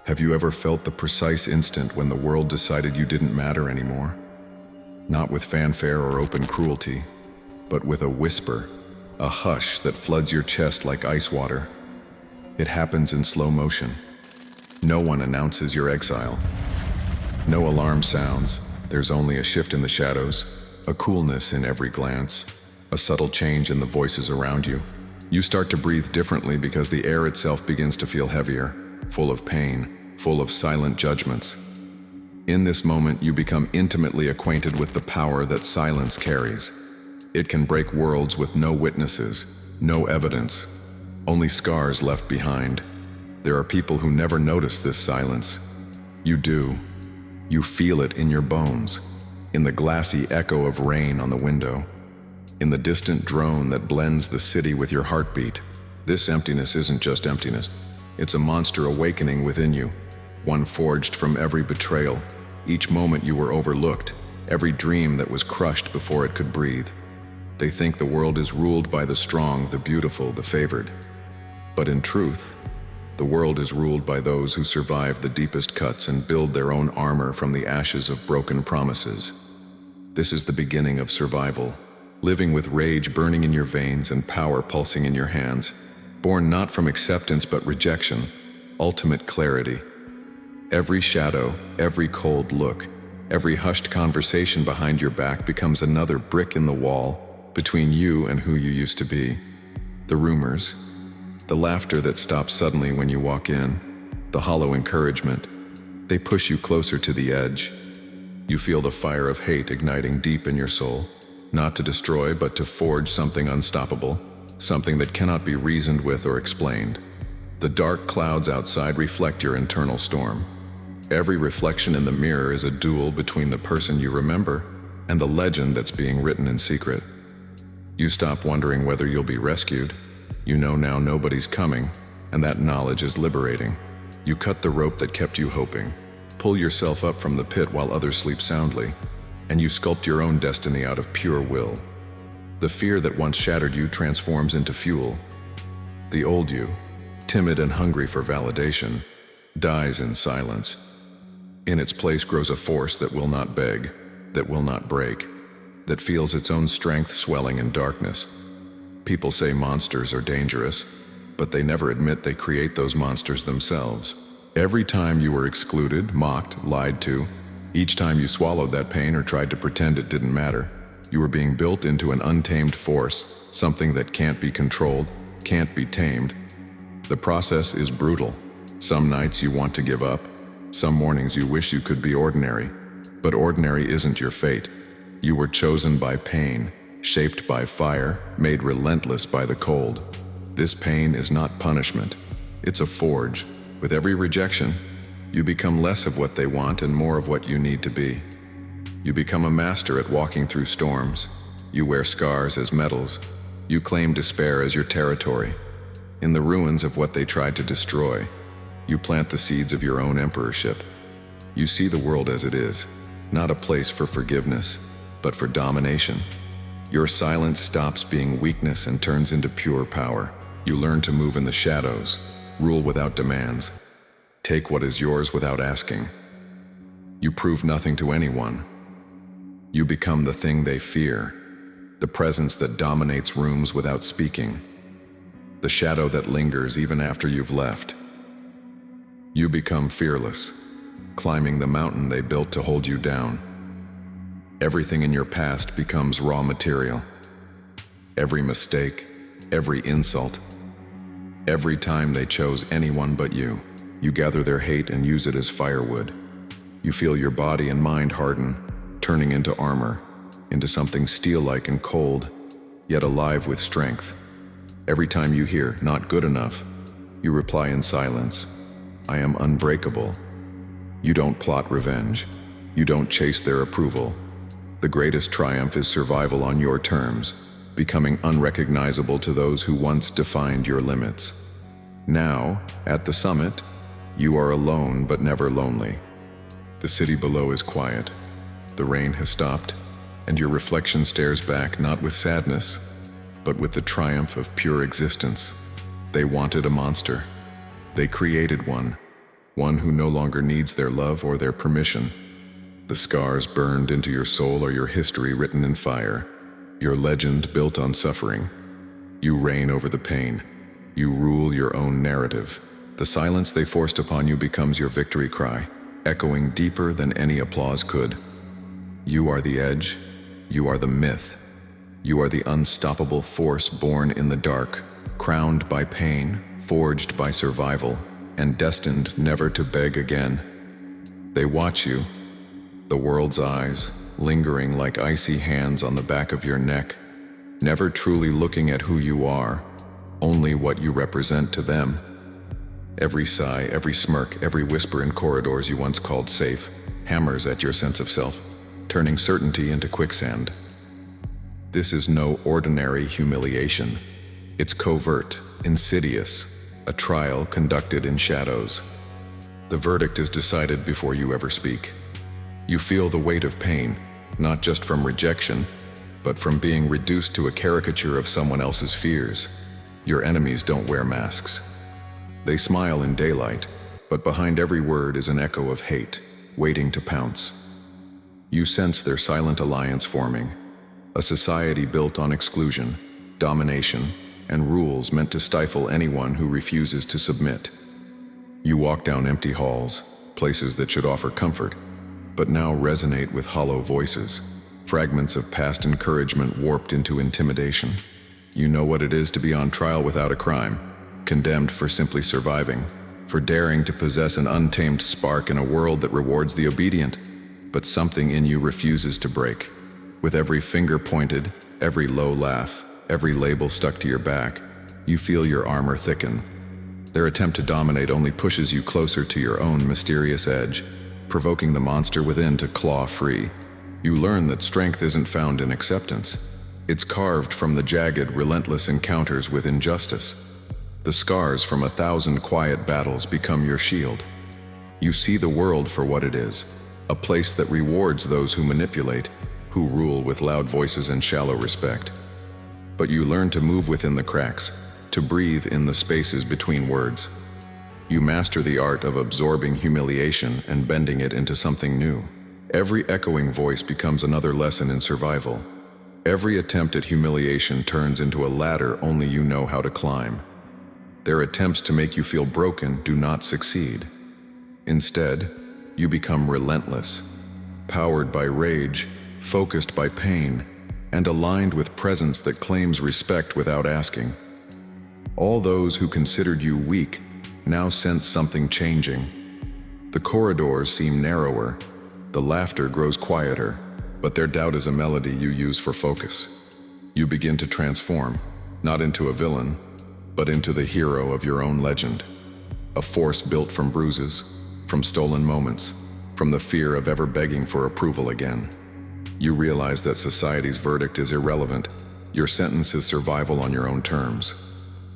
Have you ever felt the precise instant when the world decided you didn't matter anymore? Not with fanfare or open cruelty, but with a whisper, a hush that floods your chest like ice water. It happens in slow motion. No one announces your exile. No alarm sounds. There's only a shift in the shadows, a coolness in every glance, a subtle change in the voices around you. You start to breathe differently because the air itself begins to feel heavier, full of pain, full of silent judgments. In this moment, you become intimately acquainted with the power that silence carries. It can break worlds with no witnesses, no evidence, only scars left behind. There are people who never notice this silence. You do. You feel it in your bones, in the glassy echo of rain on the window, in the distant drone that blends the city with your heartbeat. This emptiness isn't just emptiness. It's a monster awakening within you, one forged from every betrayal, each moment you were overlooked, every dream that was crushed before it could breathe. They think the world is ruled by the strong, the beautiful, the favored. But in truth, the world is ruled by those who survive the deepest cuts and build their own armor from the ashes of broken promises. This is the beginning of survival, living with rage burning in your veins and power pulsing in your hands, born not from acceptance but rejection, ultimate clarity. Every shadow, every cold look, every hushed conversation behind your back becomes another brick in the wall between you and who you used to be. The rumors, the laughter that stops suddenly when you walk in, the hollow encouragement, they push you closer to the edge. You feel the fire of hate igniting deep in your soul, not to destroy but to forge something unstoppable, something that cannot be reasoned with or explained. The dark clouds outside reflect your internal storm. Every reflection in the mirror is a duel between the person you remember and the legend that's being written in secret. You stop wondering whether you'll be rescued. You know now nobody's coming, and that knowledge is liberating. You cut the rope that kept you hoping, pull yourself up from the pit while others sleep soundly, and you sculpt your own destiny out of pure will. The fear that once shattered you transforms into fuel. The old you, timid and hungry for validation, dies in silence. In its place grows a force that will not beg, that will not break, that feels its own strength swelling in darkness. People say monsters are dangerous, but they never admit they create those monsters themselves. Every time you were excluded, mocked, lied to, each time you swallowed that pain or tried to pretend it didn't matter, you were being built into an untamed force, something that can't be controlled, can't be tamed. The process is brutal. Some nights you want to give up. Some mornings you wish you could be ordinary. But ordinary isn't your fate. You were chosen by pain, shaped by fire, made relentless by the cold. This pain is not punishment. It's a forge. With every rejection, you become less of what they want and more of what you need to be. You become a master at walking through storms. You wear scars as medals. You claim despair as your territory. In the ruins of what they tried to destroy, you plant the seeds of your own emperorship. You see the world as it is, not a place for forgiveness, but for domination. Your silence stops being weakness and turns into pure power. You learn to move in the shadows, rule without demands, take what is yours without asking. You prove nothing to anyone. You become the thing they fear, the presence that dominates rooms without speaking, the shadow that lingers even after you've left. You become fearless, climbing the mountain they built to hold you down. Everything in your past becomes raw material. Every mistake, every insult, every time they chose anyone but you, you gather their hate and use it as firewood. You feel your body and mind harden, turning into armor, into something steel-like and cold, yet alive with strength. Every time you hear, "not good enough," you reply in silence, "I am unbreakable." You don't plot revenge. You don't chase their approval. The greatest triumph is survival on your terms, becoming unrecognizable to those who once defined your limits. Now, at the summit, you are alone but never lonely. The city below is quiet. The rain has stopped, and your reflection stares back not with sadness, but with the triumph of pure existence. They wanted a monster. They created one one who no longer needs their love or their permission. The scars burned into your soul are your history written in fire, your legend built on suffering. You reign over the pain. You rule your own narrative. The silence they forced upon you becomes your victory cry, echoing deeper than any applause could. You are the edge. You are the myth. You are the unstoppable force born in the dark, crowned by pain, forged by survival, and destined never to beg again. They watch you, the world's eyes, lingering like icy hands on the back of your neck, never truly looking at who you are, only what you represent to them. Every sigh, every smirk, every whisper in corridors you once called safe, hammers at your sense of self, turning certainty into quicksand. This is no ordinary humiliation. It's covert, insidious, a trial conducted in shadows. The verdict is decided before you ever speak. You feel the weight of pain, not just from rejection, but from being reduced to a caricature of someone else's fears. Your enemies don't wear masks. They smile in daylight, but behind every word is an echo of hate, waiting to pounce. You sense their silent alliance forming, a society built on exclusion, domination, and rules meant to stifle anyone who refuses to submit. You walk down empty halls, places that should offer comfort, but now resonate with hollow voices, fragments of past encouragement warped into intimidation. You know what it is to be on trial without a crime, condemned for simply surviving, for daring to possess an untamed spark in a world that rewards the obedient, but something in you refuses to break. With every finger pointed, every low laugh, every label stuck to your back, you feel your armor thicken. Their attempt to dominate only pushes you closer to your own mysterious edge, provoking the monster within to claw free. You learn that strength isn't found in acceptance. It's carved from the jagged, relentless encounters with injustice. The scars from 1,000 quiet battles become your shield. You see the world for what it is, a place that rewards those who manipulate, who rule with loud voices and shallow respect. But you learn to move within the cracks, to breathe in the spaces between words. You master the art of absorbing humiliation and bending it into something new. Every echoing voice becomes another lesson in survival. Every attempt at humiliation turns into a ladder only you know how to climb. Their attempts to make you feel broken do not succeed. Instead, you become relentless, powered by rage, focused by pain, and aligned with presence that claims respect without asking. All those who considered you weak now sense something changing. The corridors seem narrower, the laughter grows quieter, but their doubt is a melody you use for focus. You begin to transform, not into a villain, but into the hero of your own legend. A force built from bruises, from stolen moments, from the fear of ever begging for approval again. You realize that society's verdict is irrelevant. Your sentence is survival on your own terms.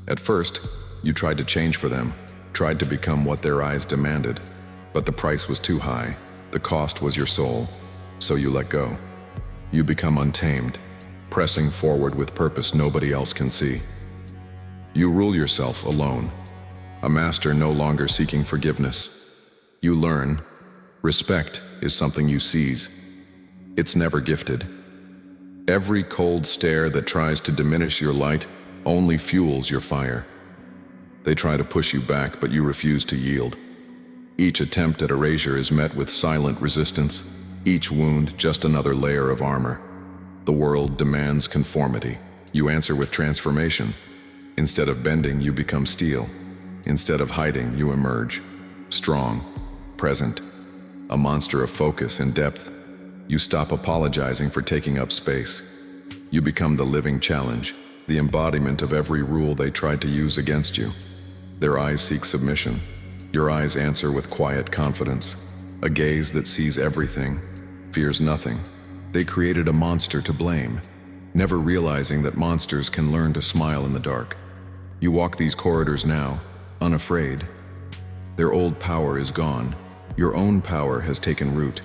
At first, you tried to change for them, tried to become what their eyes demanded, but the price was too high. The cost was your soul, so you let go. You become untamed, pressing forward with purpose nobody else can see. You rule yourself alone, a master no longer seeking forgiveness. You learn, respect is something you seize. It's never gifted. Every cold stare that tries to diminish your light only fuels your fire. They try to push you back, but you refuse to yield. Each attempt at erasure is met with silent resistance, each wound just another layer of armor. The world demands conformity. You answer with transformation. Instead of bending, you become steel. Instead of hiding, you emerge. Strong, present, a monster of focus and depth. You stop apologizing for taking up space. You become the living challenge, the embodiment of every rule they tried to use against you. Their eyes seek submission. Your eyes answer with quiet confidence, a gaze that sees everything, fears nothing. They created a monster to blame, never realizing that monsters can learn to smile in the dark. You walk these corridors now, unafraid. Their old power is gone. Your own power has taken root.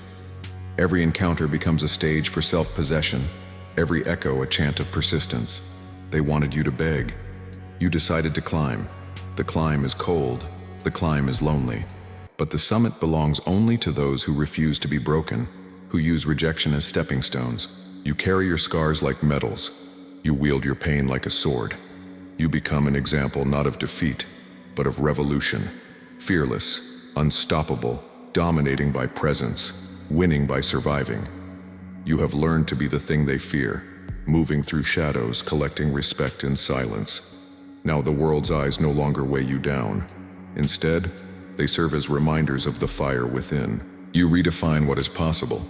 Every encounter becomes a stage for self-possession, every echo a chant of persistence. They wanted you to beg. You decided to climb. The climb is cold. The climb is lonely. But the summit belongs only to those who refuse to be broken, who use rejection as stepping stones. You carry your scars like medals. You wield your pain like a sword. You become an example not of defeat, but of revolution. Fearless, unstoppable, dominating by presence, winning by surviving. You have learned to be the thing they fear, moving through shadows, collecting respect in silence. Now the world's eyes no longer weigh you down. Instead, they serve as reminders of the fire within. You redefine what is possible.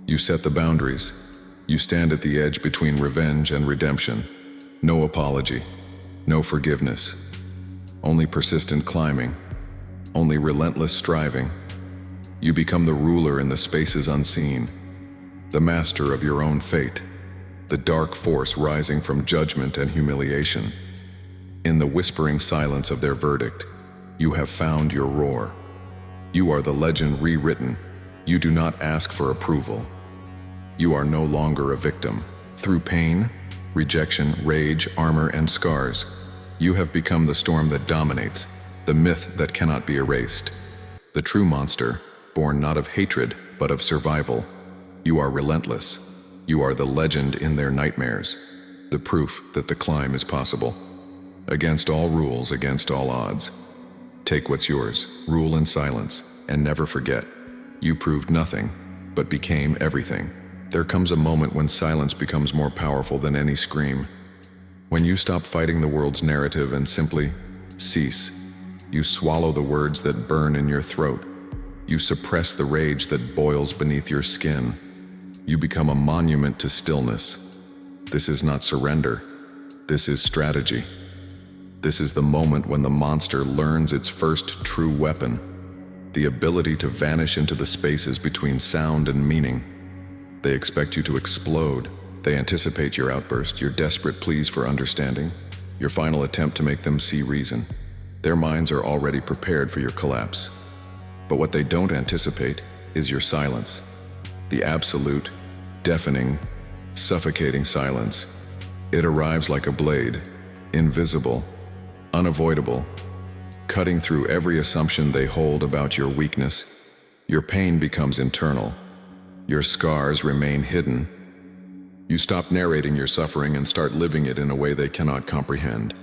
You set the boundaries. You stand at the edge between revenge and redemption. No apology, no forgiveness. Only persistent climbing. Only relentless striving. You become the ruler in the spaces unseen, the master of your own fate, the dark force rising from judgment and humiliation. In the whispering silence of their verdict, you have found your roar. You are the legend rewritten. You do not ask for approval. You are no longer a victim. Through pain, rejection, rage, armor, and scars, you have become the storm that dominates, the myth that cannot be erased. The true monster, born not of hatred, but of survival. You are relentless. You are the legend in their nightmares, the proof that the climb is possible. Against all rules, against all odds. Take what's yours, rule in silence, and never forget. You proved nothing, but became everything. There comes a moment when silence becomes more powerful than any scream. When you stop fighting the world's narrative and simply cease. You swallow the words that burn in your throat. You suppress the rage that boils beneath your skin. You become a monument to stillness. This is not surrender. This is strategy. This is the moment when the monster learns its first true weapon, the ability to vanish into the spaces between sound and meaning. They expect you to explode. They anticipate your outburst, your desperate pleas for understanding, your final attempt to make them see reason. Their minds are already prepared for your collapse. But what they don't anticipate is your silence. The absolute, deafening, suffocating silence. It arrives like a blade, invisible, unavoidable, cutting through every assumption they hold about your weakness. Your pain becomes internal. Your scars remain hidden. You stop narrating your suffering and start living it in a way they cannot comprehend.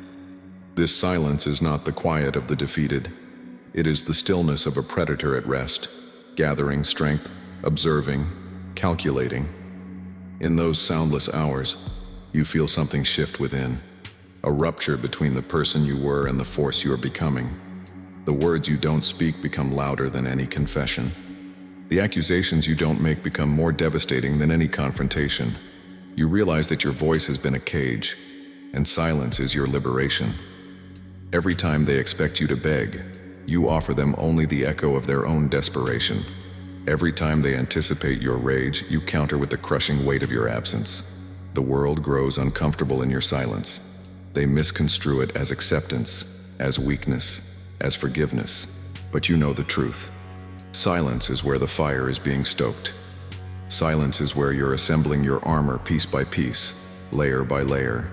This silence is not the quiet of the defeated. It is the stillness of a predator at rest, gathering strength, observing, calculating. In those soundless hours, you feel something shift within. A rupture between the person you were and the force you are becoming. The words you don't speak become louder than any confession. The accusations you don't make become more devastating than any confrontation. You realize that your voice has been a cage, and silence is your liberation. Every time they expect you to beg, you offer them only the echo of their own desperation. Every time they anticipate your rage, you counter with the crushing weight of your absence. The world grows uncomfortable in your silence. They misconstrue it as acceptance, as weakness, as forgiveness. But you know the truth. Silence is where the fire is being stoked. Silence is where you're assembling your armor piece by piece, layer by layer.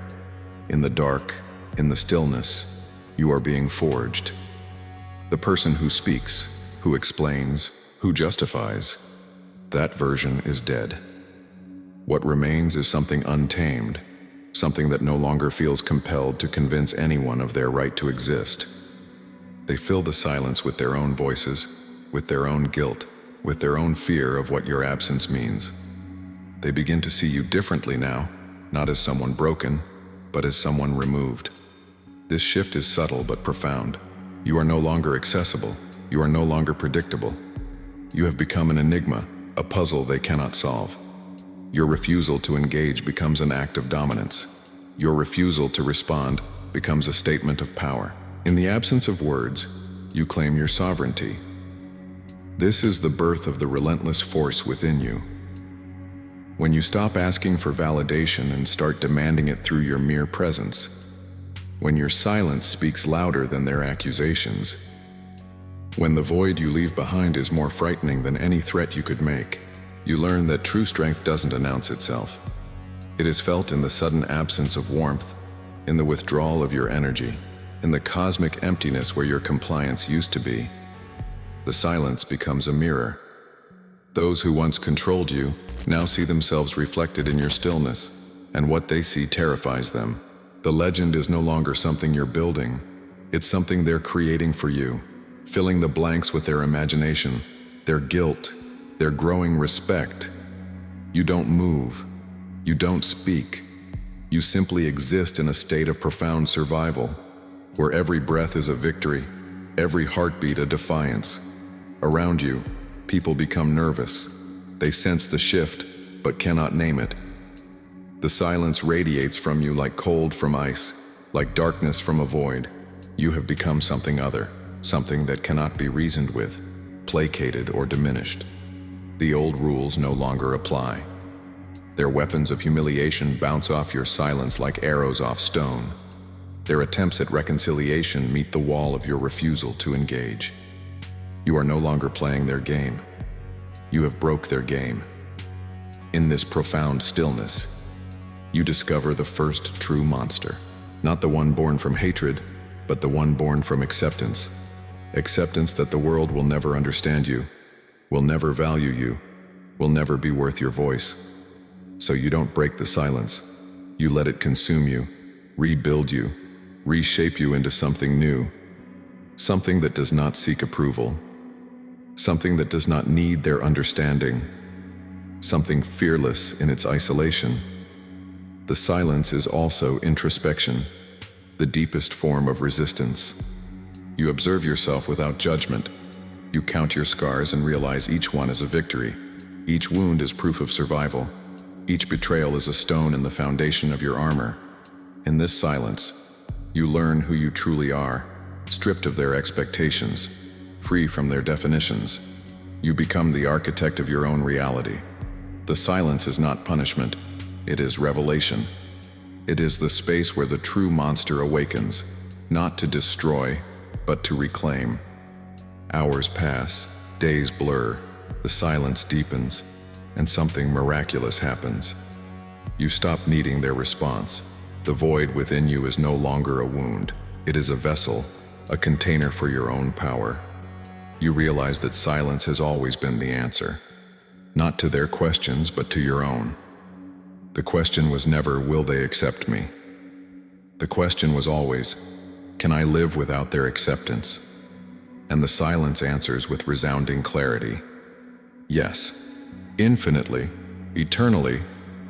In the dark, in the stillness, you are being forged. The person who speaks, who explains, who justifies, that version is dead. What remains is something untamed, something that no longer feels compelled to convince anyone of their right to exist. They fill the silence with their own voices, with their own guilt, with their own fear of what your absence means. They begin to see you differently now, not as someone broken, but as someone removed. This shift is subtle but profound. You are no longer accessible. You are no longer predictable. You have become an enigma, a puzzle they cannot solve. Your refusal to engage becomes an act of dominance. Your refusal to respond becomes a statement of power. In the absence of words, you claim your sovereignty. This is the birth of the relentless force within you. When you stop asking for validation and start demanding it through your mere presence. When your silence speaks louder than their accusations. When the void you leave behind is more frightening than any threat you could make. You learn that true strength doesn't announce itself. It is felt in the sudden absence of warmth, in the withdrawal of your energy, in the cosmic emptiness where your compliance used to be. The silence becomes a mirror. Those who once controlled you now see themselves reflected in your stillness, and what they see terrifies them. The legend is no longer something you're building. It's something they're creating for you, filling the blanks with their imagination, their guilt, their growing respect. You don't move. You don't speak. You simply exist in a state of profound survival, where every breath is a victory, every heartbeat a defiance. Around you, people become nervous. They sense the shift, but cannot name it. The silence radiates from you like cold from ice, like darkness from a void. You have become something other, something that cannot be reasoned with, placated or diminished. The old rules no longer apply. Their weapons of humiliation bounce off your silence like arrows off stone. Their attempts at reconciliation meet the wall of your refusal to engage. You are no longer playing their game. You have broke their game. In this profound stillness, you discover the first true monster. Not the one born from hatred, but the one born from acceptance. Acceptance that the world will never understand you, will never value you, will never be worth your voice. So you don't break the silence. You let it consume you, rebuild you, reshape you into something new. Something that does not seek approval. Something that does not need their understanding. Something fearless in its isolation. The silence is also introspection, the deepest form of resistance. You observe yourself without judgment. You count your scars and realize each one is a victory. Each wound is proof of survival. Each betrayal is a stone in the foundation of your armor. In this silence, you learn who you truly are, stripped of their expectations, free from their definitions. You become the architect of your own reality. The silence is not punishment. It is revelation. It is the space where the true monster awakens, not to destroy, but to reclaim. Hours pass, days blur, the silence deepens, and something miraculous happens. You stop needing their response. The void within you is no longer a wound. It is a vessel, a container for your own power. You realize that silence has always been the answer, not to their questions, but to your own. The question was never, will they accept me? The question was always, can I live without their acceptance? And the silence answers with resounding clarity. Yes. Infinitely, eternally,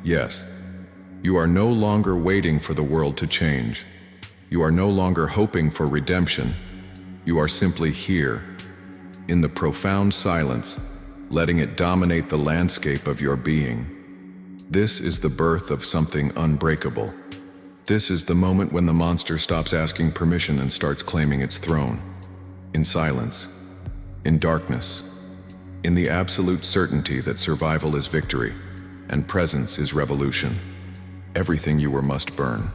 yes. You are no longer waiting for the world to change. You are no longer hoping for redemption. You are simply here, in the profound silence, letting it dominate the landscape of your being. This is the birth of something unbreakable. This is the moment when the monster stops asking permission and starts claiming its throne. In silence, in darkness, in the absolute certainty that survival is victory and presence is revolution. Everything you were must burn.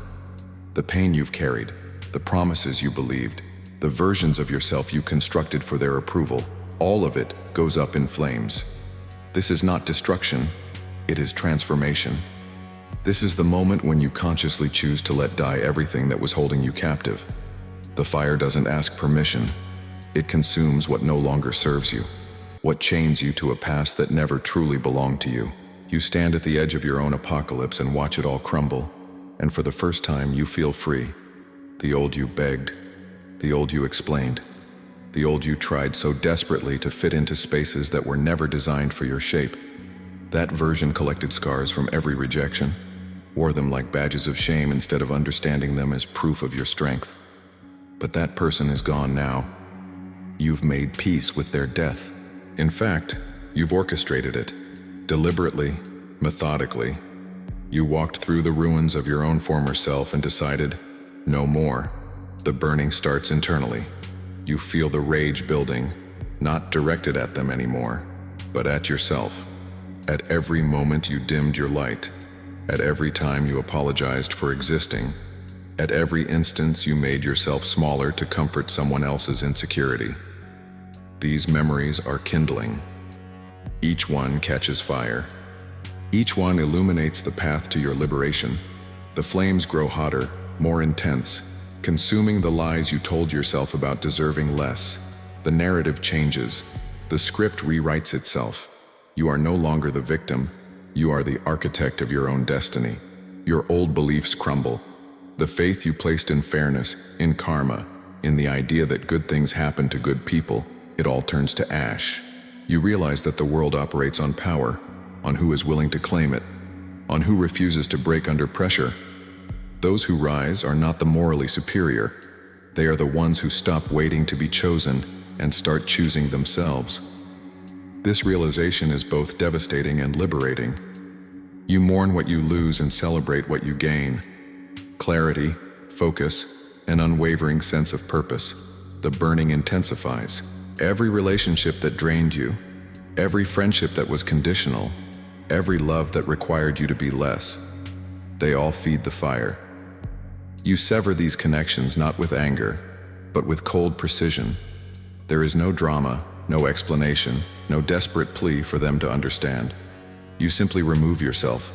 The pain you've carried, the promises you believed, the versions of yourself you constructed for their approval, all of it goes up in flames. This is not destruction. It is transformation. This is the moment when you consciously choose to let die everything that was holding you captive. The fire doesn't ask permission. It consumes what no longer serves you, what chains you to a past that never truly belonged to you. You stand at the edge of your own apocalypse and watch it all crumble, and for the first time you feel free. The old you begged, the old you explained, the old you tried so desperately to fit into spaces that were never designed for your shape. That version collected scars from every rejection, wore them like badges of shame instead of understanding them as proof of your strength. But that person is gone now. You've made peace with their death. In fact, you've orchestrated it, deliberately, methodically. You walked through the ruins of your own former self and decided, no more. The burning starts internally. You feel the rage building, not directed at them anymore, but at yourself. At every moment you dimmed your light, at every time you apologized for existing, at every instance you made yourself smaller to comfort someone else's insecurity. These memories are kindling. Each one catches fire. Each one illuminates the path to your liberation. The flames grow hotter, more intense, consuming the lies you told yourself about deserving less. the narrative changes. The script rewrites itself. You are no longer the victim. You are the architect of your own destiny. Your old beliefs crumble. The faith you placed in fairness, in karma, in the idea that good things happen to good people, it all turns to ash. You realize that the world operates on power, on who is willing to claim it, on who refuses to break under pressure. Those who rise are not the morally superior. They are the ones who stop waiting to be chosen and start choosing themselves. This realization is both devastating and liberating. You mourn what you lose and celebrate what you gain. Clarity, focus, an unwavering sense of purpose. The burning intensifies. Every relationship that drained you, every friendship that was conditional, every love that required you to be less, they all feed the fire. You sever these connections not with anger, but with cold precision. There is no drama, no explanation, no desperate plea for them to understand. You simply remove yourself,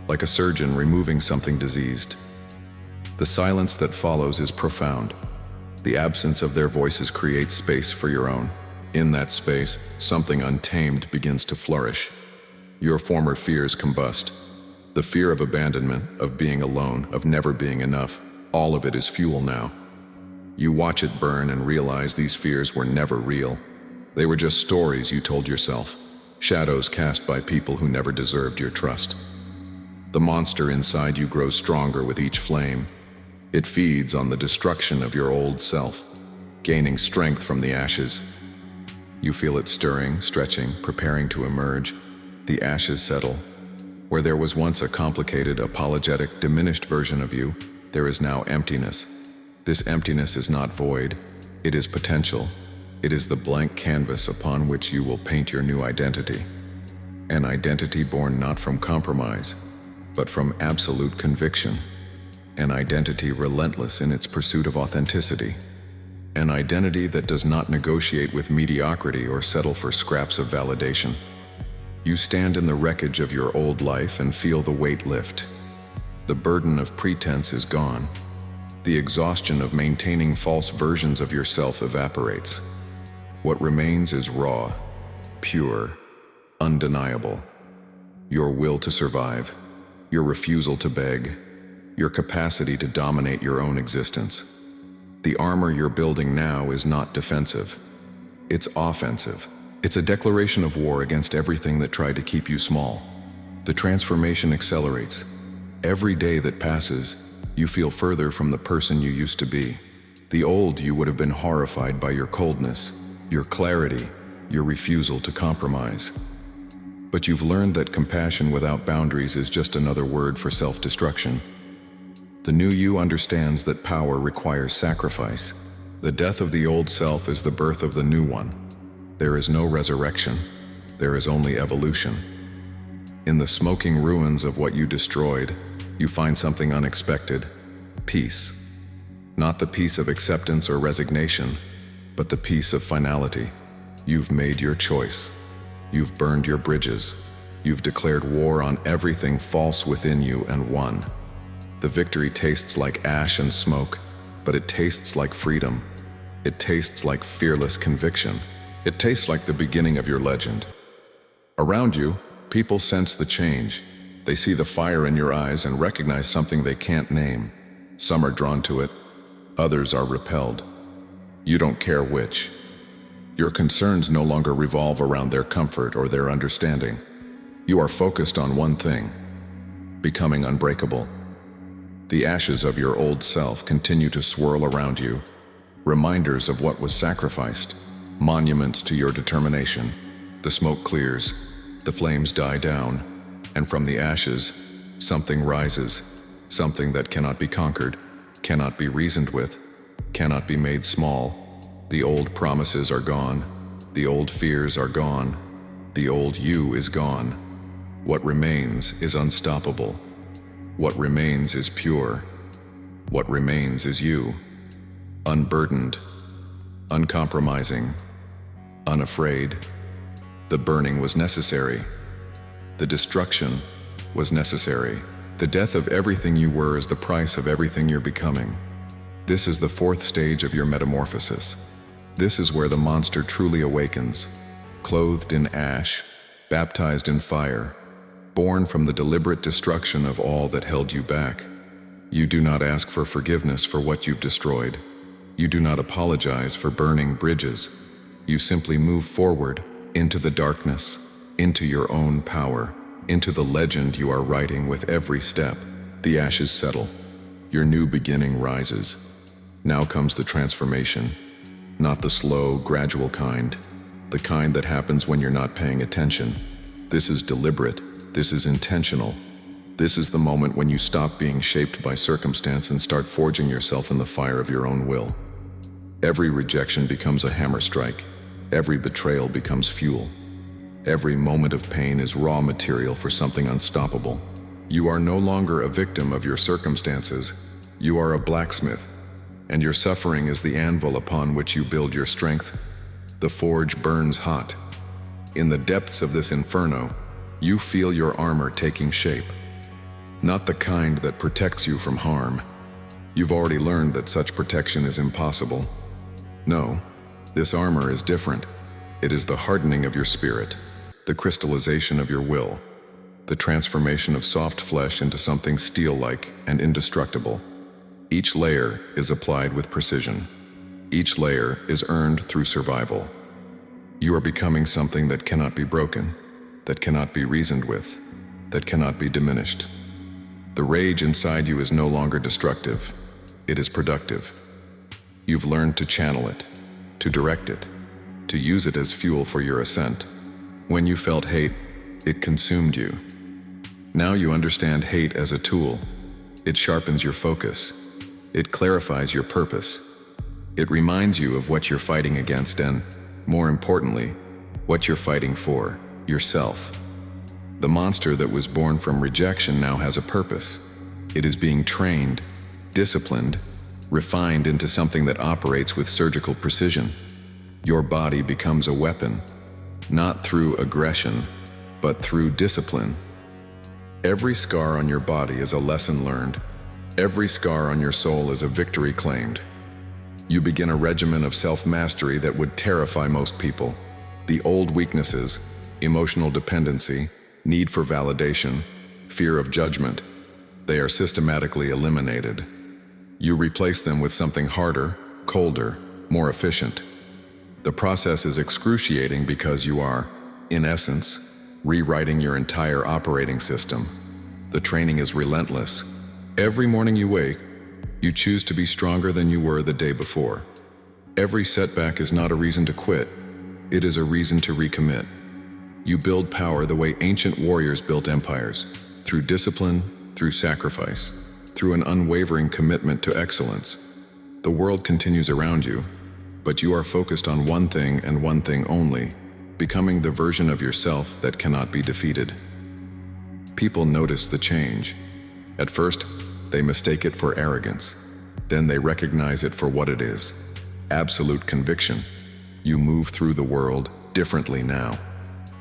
like a surgeon removing something diseased. The silence that follows is profound. The absence of their voices creates space for your own. In that space, something untamed begins to flourish. Your former fears combust. The fear of abandonment, of being alone, of never being enough, all of it is fuel now. You watch it burn and realize these fears were never real. They were just stories you told yourself, shadows cast by people who never deserved your trust. The monster inside you grows stronger with each flame. It feeds on the destruction of your old self, gaining strength from the ashes. You feel it stirring, stretching, preparing to emerge. The ashes settle. Where there was once a complicated, apologetic, diminished version of you, there is now emptiness. This emptiness is not void. It is potential. It is the blank canvas upon which you will paint your new identity. An identity born not from compromise, but from absolute conviction. An identity relentless in its pursuit of authenticity. An identity that does not negotiate with mediocrity or settle for scraps of validation. You stand in the wreckage of your old life and feel the weight lift. The burden of pretense is gone. The exhaustion of maintaining false versions of yourself evaporates. What remains is raw, pure, undeniable. Your will to survive, your refusal to beg, your capacity to dominate your own existence. The armor you're building now is not defensive. It's offensive. It's a declaration of war against everything that tried to keep you small. The transformation accelerates. Every day that passes, you feel further from the person you used to be. The old you would have been horrified by your coldness, your clarity, your refusal to compromise. But you've learned that compassion without boundaries is just another word for self-destruction. The new you understands that power requires sacrifice. The death of the old self is the birth of the new one. There is no resurrection. There is only evolution. In the smoking ruins of what you destroyed, you find something unexpected: peace. Not the peace of acceptance or resignation, but the peace of finality. You've made your choice. You've burned your bridges. You've declared war on everything false within you and won. The victory tastes like ash and smoke, but it tastes like freedom. It tastes like fearless conviction. It tastes like the beginning of your legend. Around you, people sense the change. They see the fire in your eyes and recognize something they can't name. Some are drawn to it, others are repelled. You don't care which. Your concerns no longer revolve around their comfort or their understanding. You are focused on one thing: becoming unbreakable. The ashes of your old self continue to swirl around you, reminders of what was sacrificed, monuments to your determination. The smoke clears, the flames die down, and from the ashes, something rises, something that cannot be conquered, cannot be reasoned with, cannot be made small. The old promises are gone, the old fears are gone, the old you is gone. What remains is unstoppable. What remains is pure. What remains is you, unburdened, uncompromising, unafraid. The burning was necessary. The destruction was necessary. The death of everything you were is the price of everything you're becoming. This is the fourth stage of your metamorphosis. This is where the monster truly awakens, clothed in ash, baptized in fire, born from the deliberate destruction of all that held you back. You do not ask for forgiveness for what you've destroyed. You do not apologize for burning bridges. You simply move forward into the darkness, into your own power, into the legend you are writing with every step. The ashes settle. Your new beginning rises. Now comes the transformation. Not the slow, gradual kind. The kind that happens when you're not paying attention. This is deliberate. This is intentional. This is the moment when you stop being shaped by circumstance and start forging yourself in the fire of your own will. Every rejection becomes a hammer strike. Every betrayal becomes fuel. Every moment of pain is raw material for something unstoppable. You are no longer a victim of your circumstances. You are a blacksmith, and your suffering is the anvil upon which you build your strength. The forge burns hot. In the depths of this inferno, you feel your armor taking shape. Not the kind that protects you from harm. You've already learned that such protection is impossible. No, this armor is different. It is the hardening of your spirit, the crystallization of your will, the transformation of soft flesh into something steel-like and indestructible. Each layer is applied with precision. Each layer is earned through survival. You are becoming something that cannot be broken, that cannot be reasoned with, that cannot be diminished. The rage inside you is no longer destructive. It is productive. You've learned to channel it, to direct it, to use it as fuel for your ascent. When you felt hate, it consumed you. Now you understand hate as a tool. It sharpens your focus. It clarifies your purpose. It reminds you of what you're fighting against and, more importantly, what you're fighting for, yourself. The monster that was born from rejection now has a purpose. It is being trained, disciplined, refined into something that operates with surgical precision. Your body becomes a weapon, not through aggression, but through discipline. Every scar on your body is a lesson learned. Every scar on your soul is a victory claimed. You begin a regimen of self-mastery that would terrify most people. The old weaknesses, emotional dependency, need for validation, fear of judgment, they are systematically eliminated. You replace them with something harder, colder, more efficient. The process is excruciating because you are, in essence, rewriting your entire operating system. The training is relentless. Every morning you wake, you choose to be stronger than you were the day before. Every setback is not a reason to quit. It is a reason to recommit. You build power the way ancient warriors built empires, through discipline, through sacrifice, through an unwavering commitment to excellence. The world continues around you, but you are focused on one thing and one thing only, becoming the version of yourself that cannot be defeated. People notice the change. At first, they mistake it for arrogance. Then they recognize it for what it is: absolute conviction. You move through the world differently now.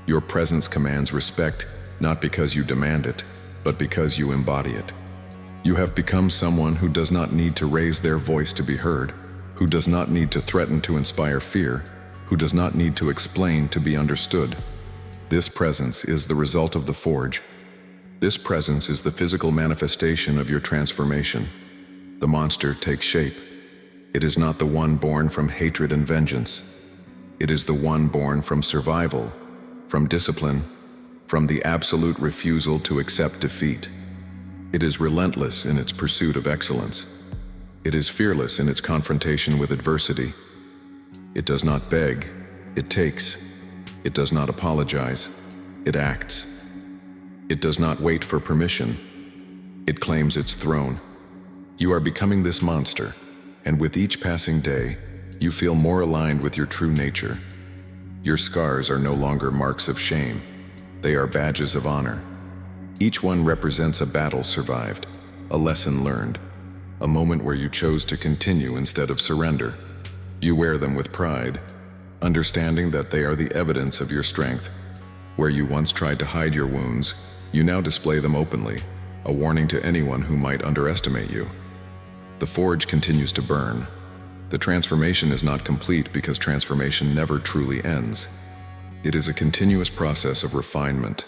Your presence commands respect, not because you demand it, but because you embody it. You have become someone who does not need to raise their voice to be heard, who does not need to threaten to inspire fear, who does not need to explain to be understood. This presence is the result of the forge. This presence is the physical manifestation of your transformation. The monster takes shape. It is not the one born from hatred and vengeance. It is the one born from survival, from discipline, from the absolute refusal to accept defeat. It is relentless in its pursuit of excellence. It is fearless in its confrontation with adversity. It does not beg, it takes. It does not apologize, it acts. It does not wait for permission. It claims its throne. You are becoming this monster, and with each passing day, you feel more aligned with your true nature. Your scars are no longer marks of shame. They are badges of honor. Each one represents a battle survived, a lesson learned, a moment where you chose to continue instead of surrender. You wear them with pride, understanding that they are the evidence of your strength. Where you once tried to hide your wounds, you now display them openly, a warning to anyone who might underestimate you. The forge continues to burn. The transformation is not complete because transformation never truly ends. It is a continuous process of refinement,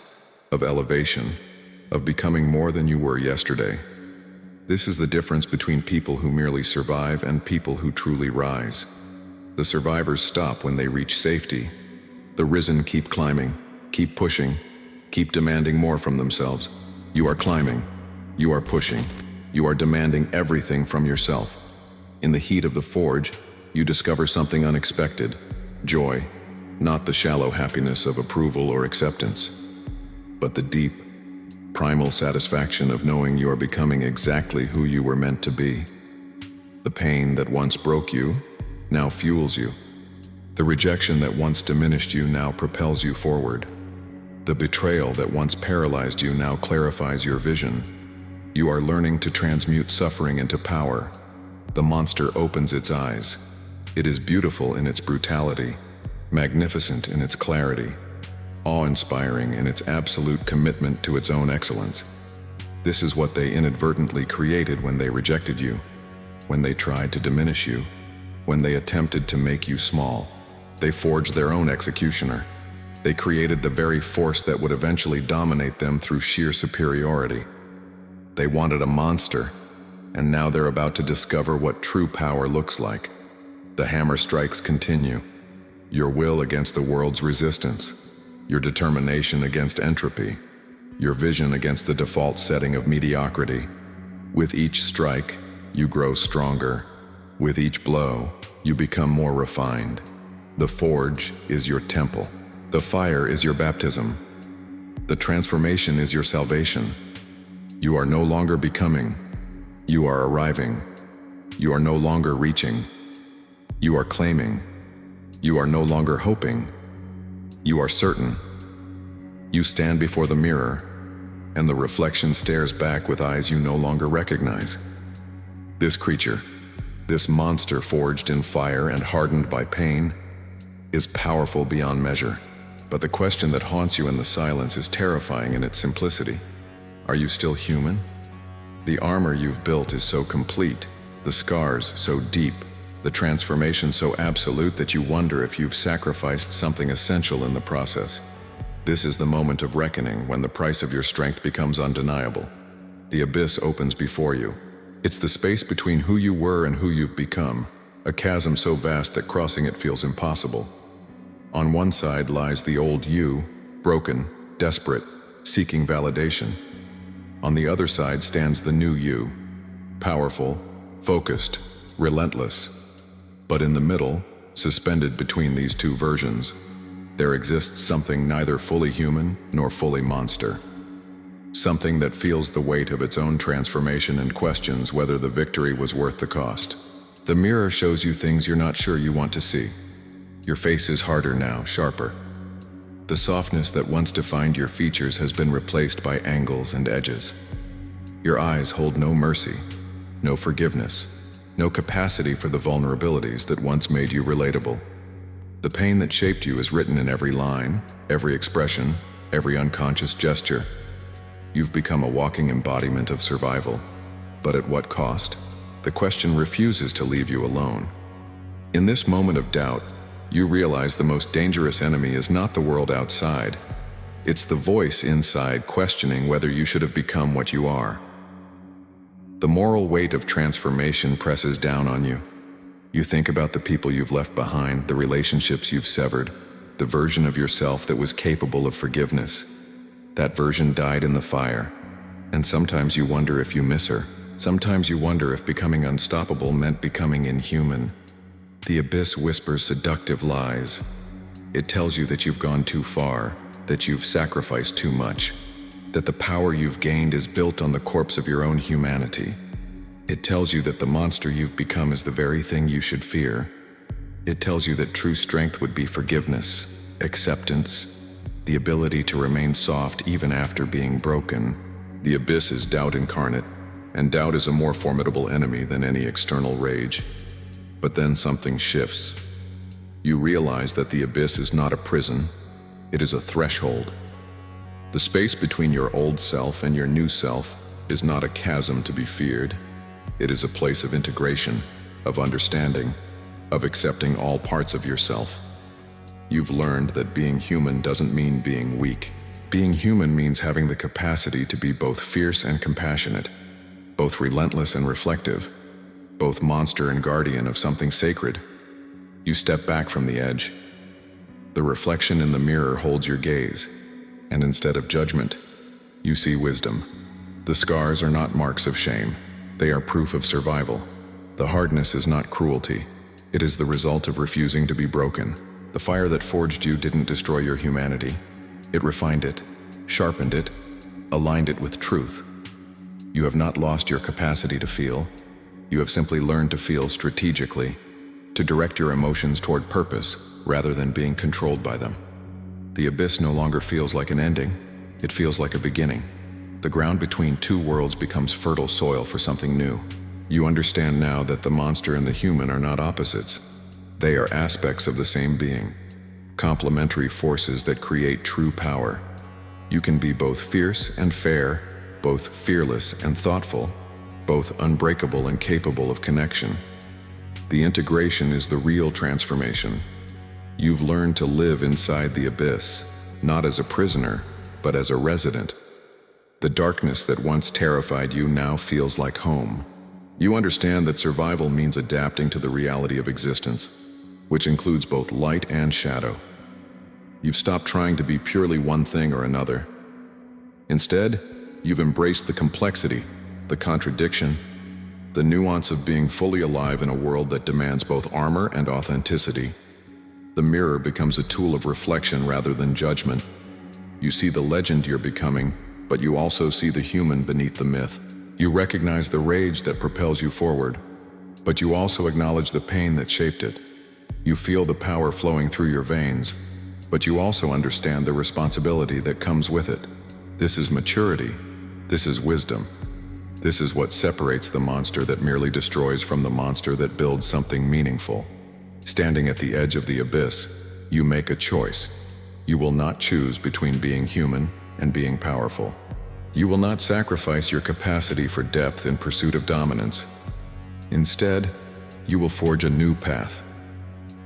of elevation, of becoming more than you were yesterday. This is the difference between people who merely survive and people who truly rise. The survivors stop when they reach safety. The risen keep climbing, keep pushing, keep demanding more from themselves. You are climbing, you are pushing, you are demanding everything from yourself. In the heat of the forge, you discover something unexpected, joy, not the shallow happiness of approval or acceptance, but the deep, primal satisfaction of knowing you are becoming exactly who you were meant to be. The pain that once broke you now fuels you. The rejection that once diminished you now propels you forward. The betrayal that once paralyzed you now clarifies your vision. You are learning to transmute suffering into power. The monster opens its eyes. It is beautiful in its brutality, magnificent in its clarity, awe-inspiring in its absolute commitment to its own excellence. This is what they inadvertently created when they rejected you, when they tried to diminish you, when they attempted to make you small. They forged their own executioner. They created the very force that would eventually dominate them through sheer superiority. They wanted a monster, and now they're about to discover what true power looks like. The hammer strikes continue. Your will against the world's resistance, your determination against entropy, your vision against the default setting of mediocrity. With each strike, you grow stronger. With each blow, you become more refined. The forge is your temple. The fire is your baptism. The transformation is your salvation. You are no longer becoming. You are arriving. You are no longer reaching. You are claiming. You are no longer hoping. You are certain. You stand before the mirror, and the reflection stares back with eyes you no longer recognize. This creature, this monster forged in fire and hardened by pain, is powerful beyond measure. But the question that haunts you in the silence is terrifying in its simplicity. Are you still human? The armor you've built is so complete, the scars so deep, the transformation so absolute that you wonder if you've sacrificed something essential in the process. This is the moment of reckoning, when the price of your strength becomes undeniable. The abyss opens before you. It's the space between who you were and who you've become, a chasm so vast that crossing it feels impossible. On one side lies the old you, broken, desperate, seeking validation. On the other side stands the new you, powerful, focused, relentless. But in the middle, suspended between these two versions, there exists something neither fully human nor fully monster. Something that feels the weight of its own transformation and questions whether the victory was worth the cost. The mirror shows you things you're not sure you want to see. Your face is harder now, sharper. The softness that once defined your features has been replaced by angles and edges. Your eyes hold no mercy, no forgiveness, no capacity for the vulnerabilities that once made you relatable. The pain that shaped you is written in every line, every expression, every unconscious gesture. You've become a walking embodiment of survival. But at what cost? The question refuses to leave you alone. In this moment of doubt, you realize the most dangerous enemy is not the world outside. It's the voice inside questioning whether you should have become what you are. The moral weight of transformation presses down on you. You think about the people you've left behind, the relationships you've severed, the version of yourself that was capable of forgiveness. That version died in the fire, and sometimes you wonder if you miss her. Sometimes you wonder if becoming unstoppable meant becoming inhuman. The abyss whispers seductive lies. It tells you that you've gone too far, that you've sacrificed too much, that the power you've gained is built on the corpse of your own humanity. It tells you that the monster you've become is the very thing you should fear. It tells you that true strength would be forgiveness, acceptance, the ability to remain soft even after being broken. The abyss is doubt incarnate, and doubt is a more formidable enemy than any external rage. But then something shifts. You realize that the abyss is not a prison, it is a threshold. The space between your old self and your new self is not a chasm to be feared. It is a place of integration, of understanding, of accepting all parts of yourself. You've learned that being human doesn't mean being weak. Being human means having the capacity to be both fierce and compassionate, both relentless and reflective, both monster and guardian of something sacred. You step back from the edge. The reflection in the mirror holds your gaze, and instead of judgment, you see wisdom. The scars are not marks of shame. They are proof of survival. The hardness is not cruelty. It is the result of refusing to be broken. The fire that forged you didn't destroy your humanity. It refined it, sharpened it, aligned it with truth. You have not lost your capacity to feel. You have simply learned to feel strategically, to direct your emotions toward purpose rather than being controlled by them. The abyss no longer feels like an ending. It feels like a beginning. The ground between two worlds becomes fertile soil for something new. You understand now that the monster and the human are not opposites. They are aspects of the same being, complementary forces that create true power. You can be both fierce and fair, both fearless and thoughtful, both unbreakable and capable of connection. The integration is the real transformation. You've learned to live inside the abyss, not as a prisoner, but as a resident. The darkness that once terrified you now feels like home. You understand that survival means adapting to the reality of existence, which includes both light and shadow. You've stopped trying to be purely one thing or another. Instead, you've embraced the complexity, the contradiction, the nuance of being fully alive in a world that demands both armor and authenticity. The mirror becomes a tool of reflection rather than judgment. You see the legend you're becoming, but you also see the human beneath the myth. You recognize the rage that propels you forward, but you also acknowledge the pain that shaped it. You feel the power flowing through your veins, but you also understand the responsibility that comes with it. This is maturity. This is wisdom. This is what separates the monster that merely destroys from the monster that builds something meaningful. Standing at the edge of the abyss, you make a choice. You will not choose between being human and being powerful. You will not sacrifice your capacity for depth in pursuit of dominance. Instead, you will forge a new path,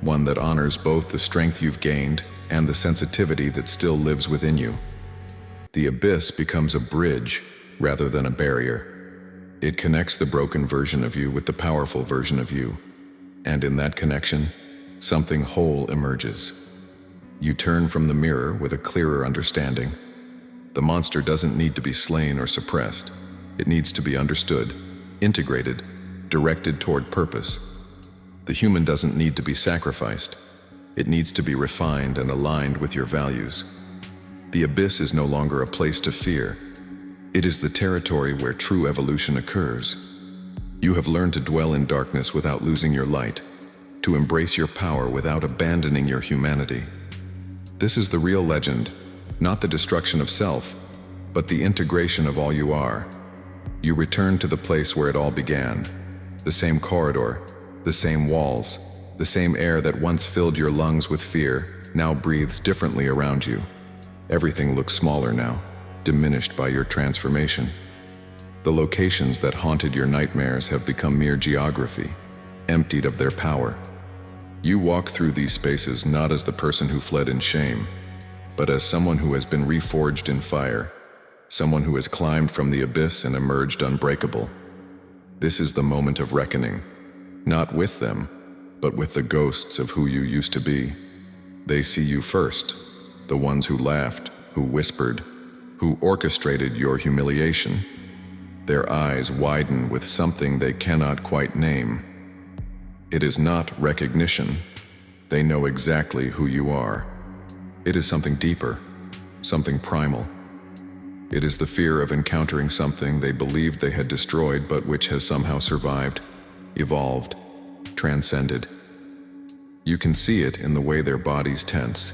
one that honors both the strength you've gained and the sensitivity that still lives within you. The abyss becomes a bridge rather than a barrier. It connects the broken version of you with the powerful version of you, and in that connection, something whole emerges. You turn from the mirror with a clearer understanding. The monster doesn't need to be slain or suppressed. It needs to be understood, integrated, directed toward purpose. The human doesn't need to be sacrificed. It needs to be refined and aligned with your values. The abyss is no longer a place to fear. It is the territory where true evolution occurs. You have learned to dwell in darkness without losing your light, to embrace your power without abandoning your humanity. This is the real legend, not the destruction of self, but the integration of all you are. You return to the place where it all began, the same corridor, the same walls, the same air that once filled your lungs with fear, now breathes differently around you. Everything looks smaller now, diminished by your transformation. The locations that haunted your nightmares have become mere geography, emptied of their power. You walk through these spaces not as the person who fled in shame, but as someone who has been reforged in fire, someone who has climbed from the abyss and emerged unbreakable. This is the moment of reckoning, not with them, but with the ghosts of who you used to be. They see you first, the ones who laughed, who whispered, who orchestrated your humiliation. Their eyes widen with something they cannot quite name. It is not recognition. They know exactly who you are. It is something deeper, something primal. It is the fear of encountering something they believed they had destroyed but which has somehow survived, evolved, transcended. You can see it in the way their bodies tense,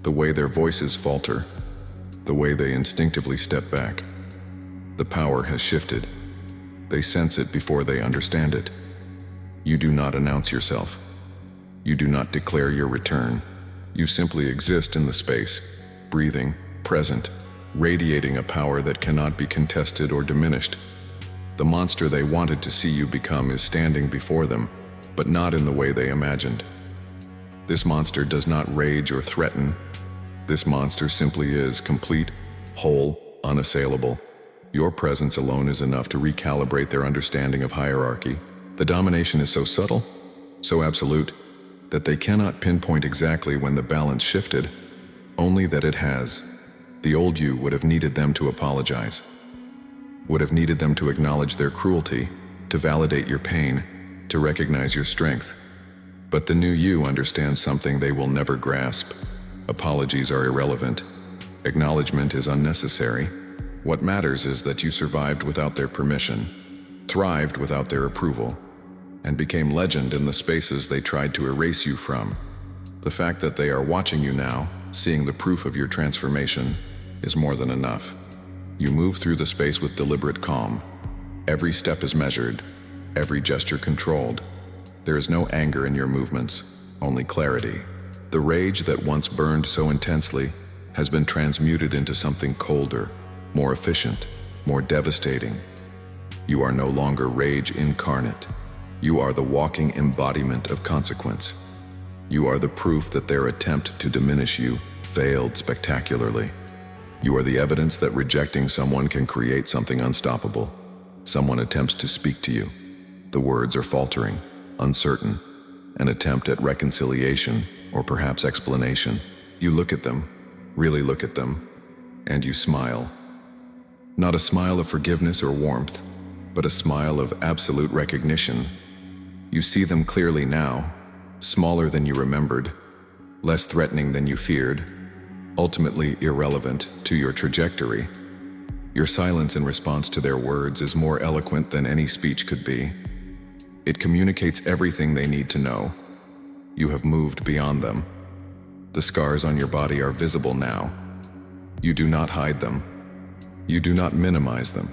the way their voices falter, the way they instinctively step back. The power has shifted. They sense it before they understand it. You do not announce yourself. You do not declare your return. You simply exist in the space, breathing, present, radiating a power that cannot be contested or diminished. The monster they wanted to see you become is standing before them, but not in the way they imagined. This monster does not rage or threaten. This monster simply is complete, whole, unassailable. Your presence alone is enough to recalibrate their understanding of hierarchy. The domination is so subtle, so absolute, that they cannot pinpoint exactly when the balance shifted, only that it has. The old you would have needed them to apologize, would have needed them to acknowledge their cruelty, to validate your pain, to recognize your strength. But the new you understands something they will never grasp. Apologies are irrelevant. Acknowledgement is unnecessary. What matters is that you survived without their permission, thrived without their approval, and became legend in the spaces they tried to erase you from. The fact that they are watching you now, seeing the proof of your transformation, is more than enough. You move through the space with deliberate calm. Every step is measured, every gesture controlled. There is no anger in your movements, only clarity. The rage that once burned so intensely has been transmuted into something colder, more efficient, more devastating. You are no longer rage incarnate. You are the walking embodiment of consequence. You are the proof that their attempt to diminish you failed spectacularly. You are the evidence that rejecting someone can create something unstoppable. Someone attempts to speak to you. The words are faltering, uncertain, an attempt at reconciliation or perhaps explanation. You look at them, really look at them, and you smile. Not a smile of forgiveness or warmth, but a smile of absolute recognition. You see them clearly now, smaller than you remembered, less threatening than you feared, ultimately irrelevant to your trajectory. Your silence in response to their words is more eloquent than any speech could be. It communicates everything they need to know. You have moved beyond them. The scars on your body are visible now. You do not hide them. You do not minimize them.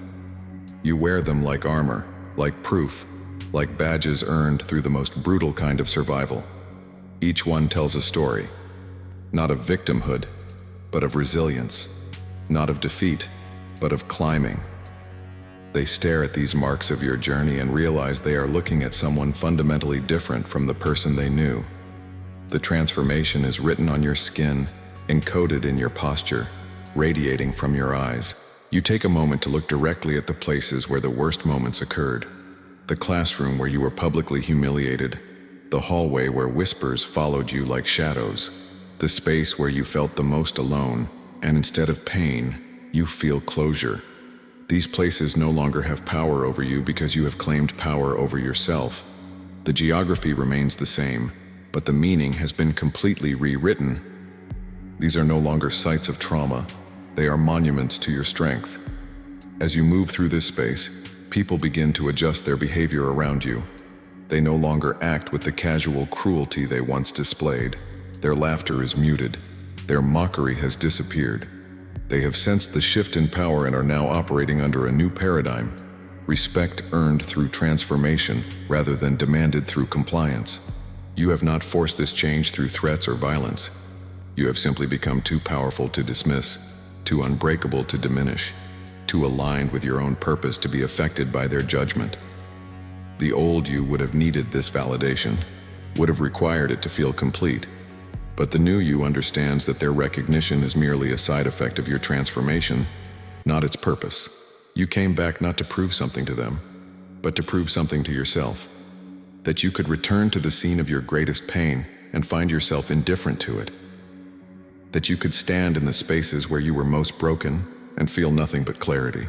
You wear them like armor, like proof, like badges earned through the most brutal kind of survival. Each one tells a story, not of victimhood, but of resilience, not of defeat, but of climbing. They stare at these marks of your journey and realize they are looking at someone fundamentally different from the person they knew. The transformation is written on your skin, encoded in your posture, radiating from your eyes. You take a moment to look directly at the places where the worst moments occurred. The classroom where you were publicly humiliated, the hallway where whispers followed you like shadows, the space where you felt the most alone, and instead of pain, you feel closure. These places no longer have power over you because you have claimed power over yourself. The geography remains the same, but the meaning has been completely rewritten. These are no longer sites of trauma, they are monuments to your strength. As you move through this space, people begin to adjust their behavior around you. They no longer act with the casual cruelty they once displayed. Their laughter is muted. Their mockery has disappeared. They have sensed the shift in power and are now operating under a new paradigm. Respect earned through transformation rather than demanded through compliance. You have not forced this change through threats or violence. You have simply become too powerful to dismiss, too unbreakable to diminish, too aligned with your own purpose to be affected by their judgment. The old you would have needed this validation, would have required it to feel complete. But the new you understands that their recognition is merely a side effect of your transformation, not its purpose. You came back not to prove something to them, but to prove something to yourself. That you could return to the scene of your greatest pain and find yourself indifferent to it. That you could stand in the spaces where you were most broken and feel nothing but clarity.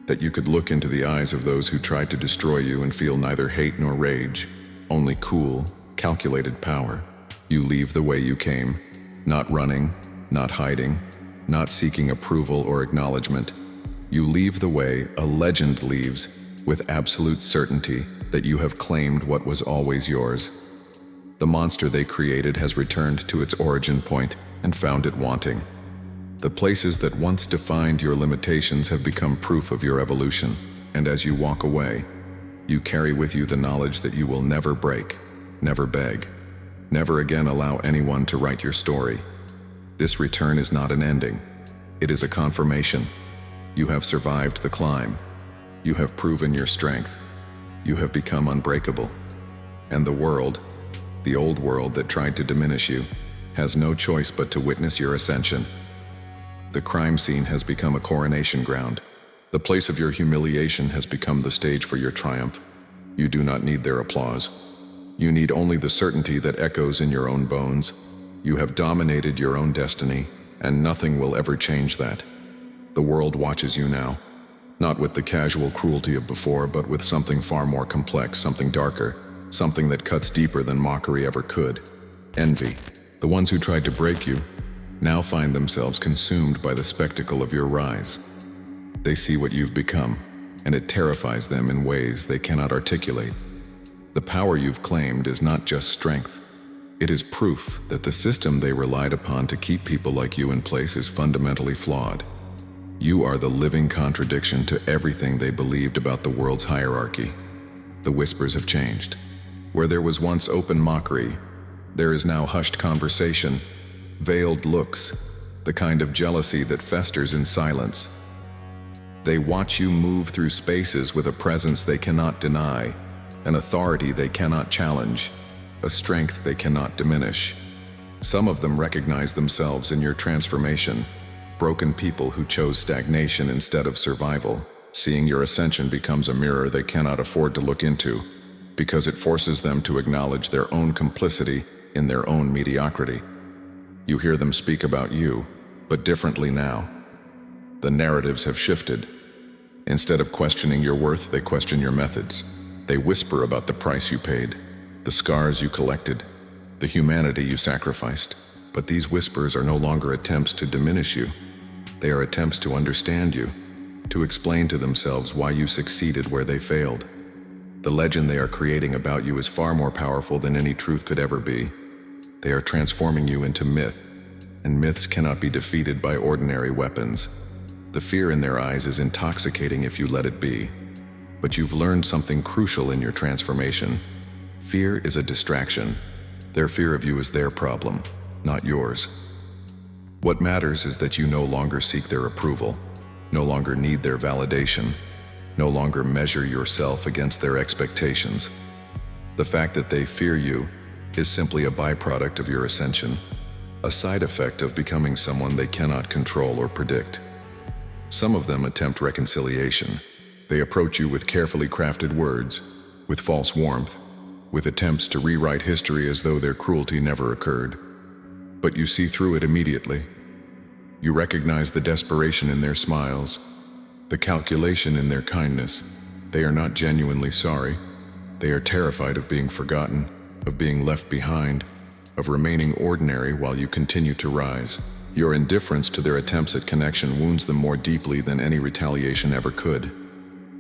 That you could look into the eyes of those who tried to destroy you and feel neither hate nor rage, only cool, calculated power. You leave the way you came, not running, not hiding, not seeking approval or acknowledgement. You leave the way a legend leaves, with absolute certainty that you have claimed what was always yours. The monster they created has returned to its origin point and found it wanting. The places that once defined your limitations have become proof of your evolution, and as you walk away, you carry with you the knowledge that you will never break, never beg, never again allow anyone to write your story. This return is not an ending. It is a confirmation. You have survived the climb. You have proven your strength. You have become unbreakable. And the old world that tried to diminish you, has no choice but to witness your ascension. The crime scene has become a coronation ground. The place of your humiliation has become the stage for your triumph. You do not need their applause. You need only the certainty that echoes in your own bones. You have dominated your own destiny, and nothing will ever change that. The world watches you now, not with the casual cruelty of before, but with something far more complex, something darker, something that cuts deeper than mockery ever could. Envy. The ones who tried to break you now find themselves consumed by the spectacle of your rise. They see what you've become, and it terrifies them in ways they cannot articulate. The power you've claimed is not just strength. It is proof that the system they relied upon to keep people like you in place is fundamentally flawed. You are the living contradiction to everything they believed about the world's hierarchy. The whispers have changed. Where there was once open mockery, there is now hushed conversation, veiled looks, the kind of jealousy that festers in silence. They watch you move through spaces with a presence they cannot deny, an authority they cannot challenge, a strength they cannot diminish. Some of them recognize themselves in your transformation, broken people who chose stagnation instead of survival. Seeing your ascension becomes a mirror they cannot afford to look into, because it forces them to acknowledge their own complicity in their own mediocrity. You hear them speak about you, but differently now. The narratives have shifted. Instead of questioning your worth, they question your methods. They whisper about the price you paid, the scars you collected, the humanity you sacrificed. But these whispers are no longer attempts to diminish you. They are attempts to understand you, to explain to themselves why you succeeded where they failed. The legend they are creating about you is far more powerful than any truth could ever be. They are transforming you into myth, and myths cannot be defeated by ordinary weapons. The fear in their eyes is intoxicating if you let it be. But you've learned something crucial in your transformation. Fear is a distraction. Their fear of you is their problem, not yours. What matters is that you no longer seek their approval, no longer need their validation, no longer measure yourself against their expectations. The fact that they fear you is simply a byproduct of your ascension, a side effect of becoming someone they cannot control or predict. Some of them attempt reconciliation. They approach you with carefully crafted words, with false warmth, with attempts to rewrite history as though their cruelty never occurred. But you see through it immediately. You recognize the desperation in their smiles, the calculation in their kindness. They are not genuinely sorry. They are terrified of being forgotten, of being left behind, of remaining ordinary while you continue to rise. Your indifference to their attempts at connection wounds them more deeply than any retaliation ever could.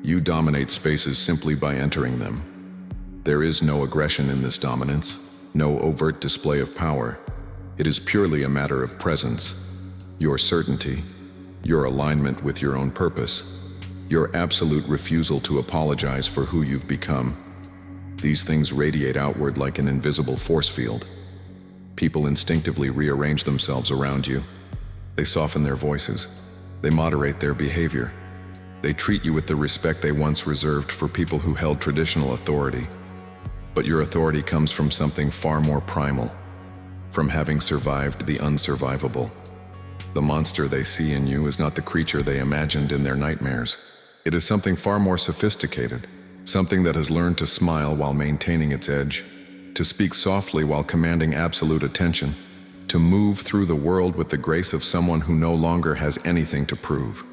You dominate spaces simply by entering them. There is no aggression in this dominance, no overt display of power. It is purely a matter of presence, your certainty, your alignment with your own purpose, your absolute refusal to apologize for who you've become. These things radiate outward like an invisible force field. People instinctively rearrange themselves around you. They soften their voices. They moderate their behavior. They treat you with the respect they once reserved for people who held traditional authority. But your authority comes from something far more primal, from having survived the unsurvivable. The monster they see in you is not the creature they imagined in their nightmares. It is something far more sophisticated, something that has learned to smile while maintaining its edge, to speak softly while commanding absolute attention, to move through the world with the grace of someone who no longer has anything to prove.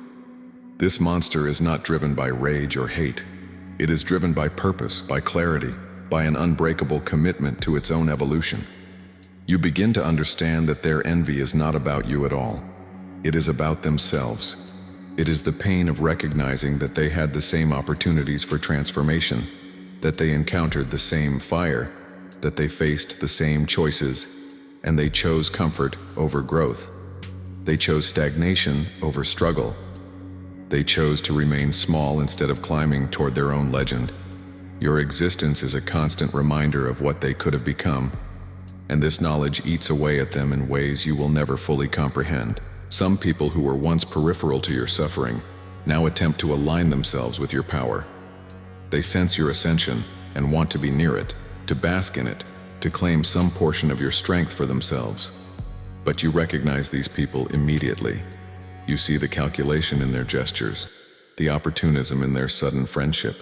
This monster is not driven by rage or hate. It is driven by purpose, by clarity, by an unbreakable commitment to its own evolution. You begin to understand that their envy is not about you at all. It is about themselves. It is the pain of recognizing that they had the same opportunities for transformation, that they encountered the same fire, that they faced the same choices, and they chose comfort over growth. They chose stagnation over struggle. They chose to remain small instead of climbing toward their own legend. Your existence is a constant reminder of what they could have become, and this knowledge eats away at them in ways you will never fully comprehend. Some people who were once peripheral to your suffering now attempt to align themselves with your power. They sense your ascension and want to be near it, to bask in it, to claim some portion of your strength for themselves. But you recognize these people immediately. You see the calculation in their gestures, the opportunism in their sudden friendship.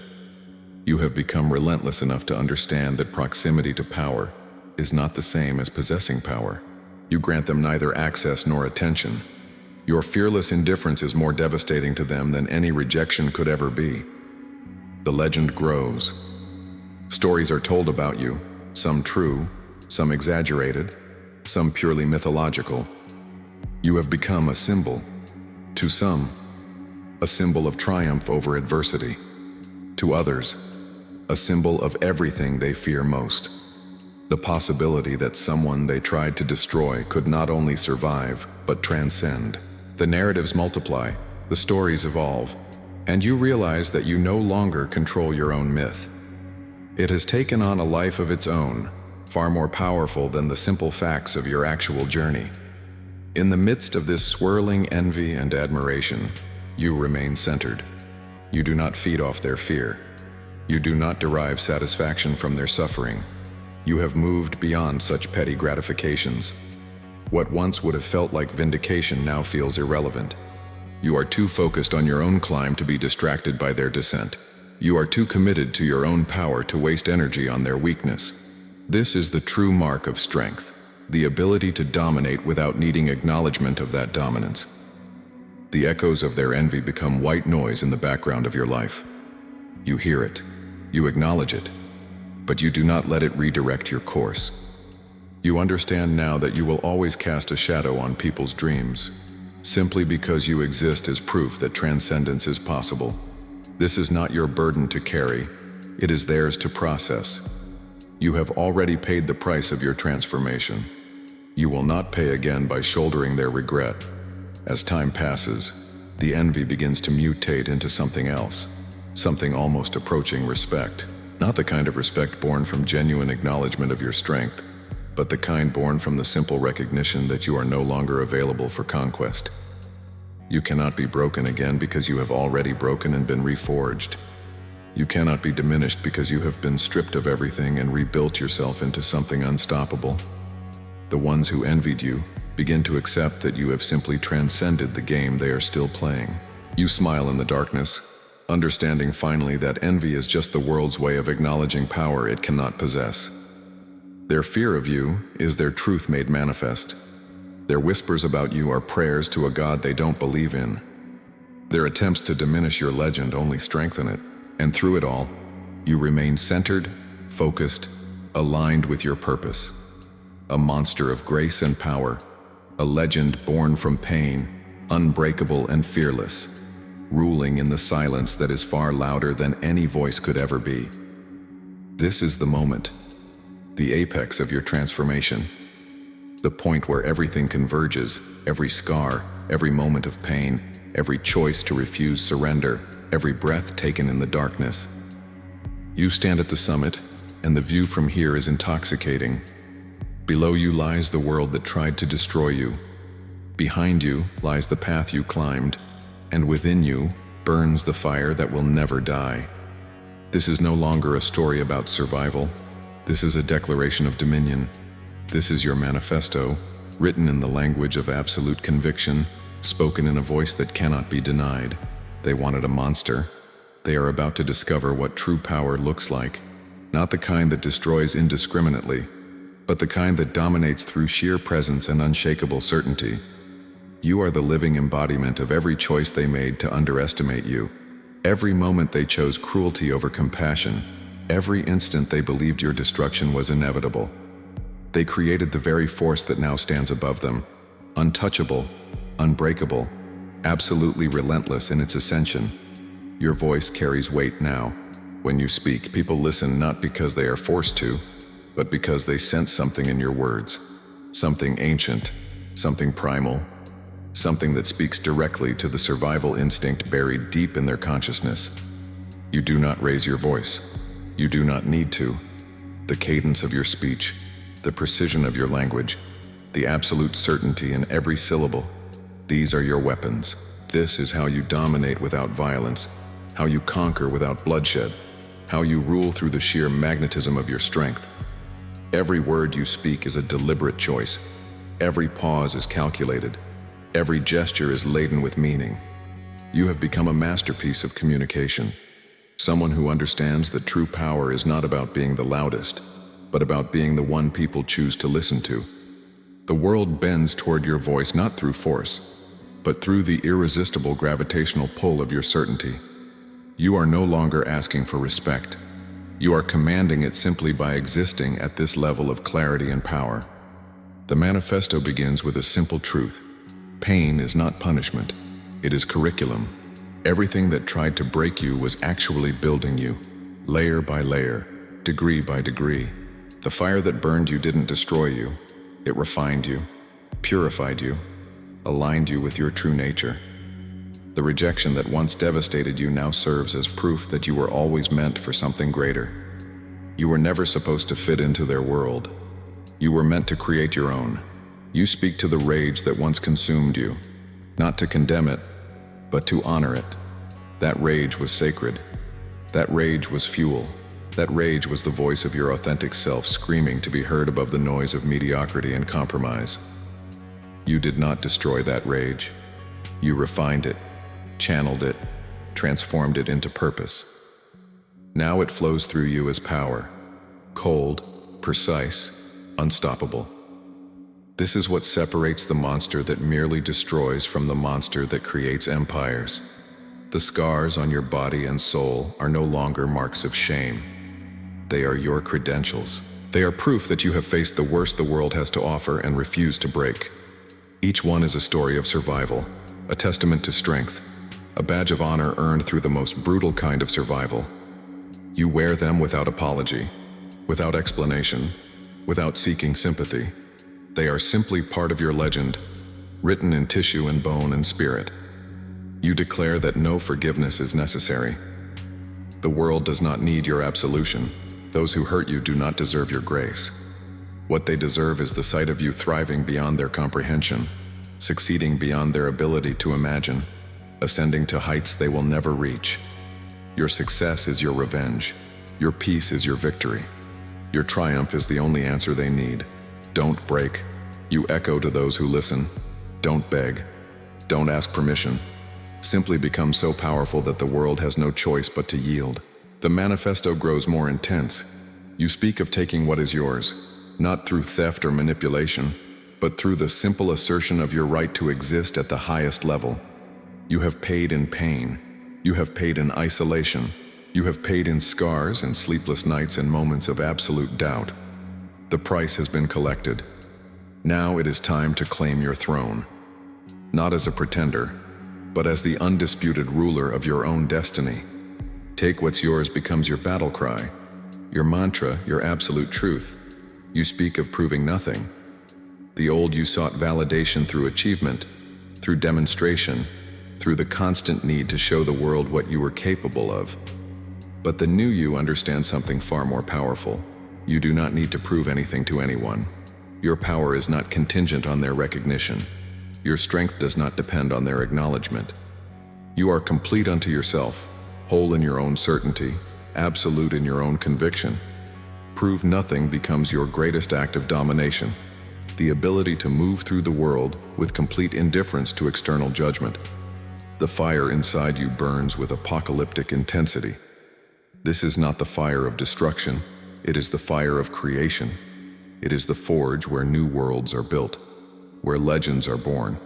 You have become relentless enough to understand that proximity to power is not the same as possessing power. You grant them neither access nor attention. Your fearless indifference is more devastating to them than any rejection could ever be. The legend grows. Stories are told about you, some true, some exaggerated, some purely mythological. You have become a symbol. To some, a symbol of triumph over adversity. To others, a symbol of everything they fear most. The possibility that someone they tried to destroy could not only survive, but transcend. The narratives multiply, the stories evolve, and you realize that you no longer control your own myth. It has taken on a life of its own, far more powerful than the simple facts of your actual journey. In the midst of this swirling envy and admiration, you remain centered. You do not feed off their fear. You do not derive satisfaction from their suffering. You have moved beyond such petty gratifications. What once would have felt like vindication now feels irrelevant. You are too focused on your own climb to be distracted by their descent. You are too committed to your own power to waste energy on their weakness. This is the true mark of strength, the ability to dominate without needing acknowledgement of that dominance. The echoes of their envy become white noise in the background of your life. You hear it, you acknowledge it, but you do not let it redirect your course. You understand now that you will always cast a shadow on people's dreams, simply because you exist as proof that transcendence is possible. This is not your burden to carry, it is theirs to process. You have already paid the price of your transformation. You will not pay again by shouldering their regret. As time passes, the envy begins to mutate into something else, something almost approaching respect. Not the kind of respect born from genuine acknowledgement of your strength, but the kind born from the simple recognition that you are no longer available for conquest. You cannot be broken again because you have already broken and been reforged. You cannot be diminished because you have been stripped of everything and rebuilt yourself into something unstoppable. The ones who envied you begin to accept that you have simply transcended the game they are still playing. You smile in the darkness, understanding finally that envy is just the world's way of acknowledging power it cannot possess. Their fear of you is their truth made manifest. Their whispers about you are prayers to a God they don't believe in. Their attempts to diminish your legend only strengthen it, and through it all, you remain centered, focused, aligned with your purpose. A monster of grace and power, a legend born from pain, unbreakable and fearless, ruling in the silence that is far louder than any voice could ever be. This is the moment, the apex of your transformation, the point where everything converges, every scar, every moment of pain, every choice to refuse surrender, every breath taken in the darkness. You stand at the summit, and the view from here is intoxicating. Below you lies the world that tried to destroy you. Behind you lies the path you climbed, and within you burns the fire that will never die. This is no longer a story about survival. This is a declaration of dominion. This is your manifesto, written in the language of absolute conviction, spoken in a voice that cannot be denied. They wanted a monster. They are about to discover what true power looks like. Not the kind that destroys indiscriminately, but the kind that dominates through sheer presence and unshakable certainty. You are the living embodiment of every choice they made to underestimate you. Every moment they chose cruelty over compassion. Every instant they believed your destruction was inevitable. They created the very force that now stands above them, untouchable, unbreakable, absolutely relentless in its ascension. Your voice carries weight now. When you speak, people listen not because they are forced to, but because they sense something in your words. Something ancient, something primal, something that speaks directly to the survival instinct buried deep in their consciousness. You do not raise your voice. You do not need to. The cadence of your speech, the precision of your language, the absolute certainty in every syllable, these are your weapons. This is how you dominate without violence, how you conquer without bloodshed. how you rule through the sheer magnetism of your strength. Every word you speak is a deliberate choice. Every pause is calculated. Every gesture is laden with meaning. You have become a masterpiece of communication, someone who understands that true power is not about being the loudest, but about being the one people choose to listen to. The world bends toward your voice not through force, but through the irresistible gravitational pull of your certainty. You are no longer asking for respect. You are commanding it simply by existing at this level of clarity and power. The manifesto begins with a simple truth. Pain is not punishment. It is curriculum. Everything that tried to break you was actually building you, layer by layer, degree by degree. The fire that burned you didn't destroy you. It refined you, purified you, aligned you with your true nature. The rejection that once devastated you now serves as proof that you were always meant for something greater. You were never supposed to fit into their world. You were meant to create your own. You speak to the rage that once consumed you, not to condemn it, but to honor it. That rage was sacred. That rage was fuel. That rage was the voice of your authentic self screaming to be heard above the noise of mediocrity and compromise. You did not destroy that rage. You refined it, channeled it, transformed it into purpose. Now it flows through you as power, cold, precise, unstoppable. This is what separates the monster that merely destroys from the monster that creates empires. The scars on your body and soul are no longer marks of shame. They are your credentials. They are proof that you have faced the worst the world has to offer and refused to break. Each one is a story of survival, a testament to strength, a badge of honor earned through the most brutal kind of survival. You wear them without apology, without explanation, without seeking sympathy. They are simply part of your legend, written in tissue and bone and spirit. You declare that no forgiveness is necessary. The world does not need your absolution. Those who hurt you do not deserve your grace. What they deserve is the sight of you thriving beyond their comprehension, succeeding beyond their ability to imagine, ascending to heights they will never reach. Your success is your revenge. Your peace is your victory. Your triumph is the only answer they need. Don't break. You echo to those who listen. Don't beg. Don't ask permission. Simply become so powerful that the world has no choice but to yield. The manifesto grows more intense. You speak of taking what is yours, not through theft or manipulation, but through the simple assertion of your right to exist at the highest level. You have paid in pain. You have paid in isolation. You have paid in scars and sleepless nights and moments of absolute doubt. The price has been collected. Now it is time to claim your throne. Not as a pretender, but as the undisputed ruler of your own destiny. Take what's yours becomes your battle cry, your mantra, your absolute truth. You speak of proving nothing. The old you sought validation through achievement, through demonstration, through the constant need to show the world what you were capable of. But the new you understands something far more powerful. You do not need to prove anything to anyone. Your power is not contingent on their recognition. Your strength does not depend on their acknowledgement. You are complete unto yourself, whole in your own certainty, absolute in your own conviction. Prove nothing becomes your greatest act of domination, the ability to move through the world with complete indifference to external judgment. The fire inside you burns with apocalyptic intensity. This is not the fire of destruction, it is the fire of creation. It is the forge where new worlds are built, where legends are born,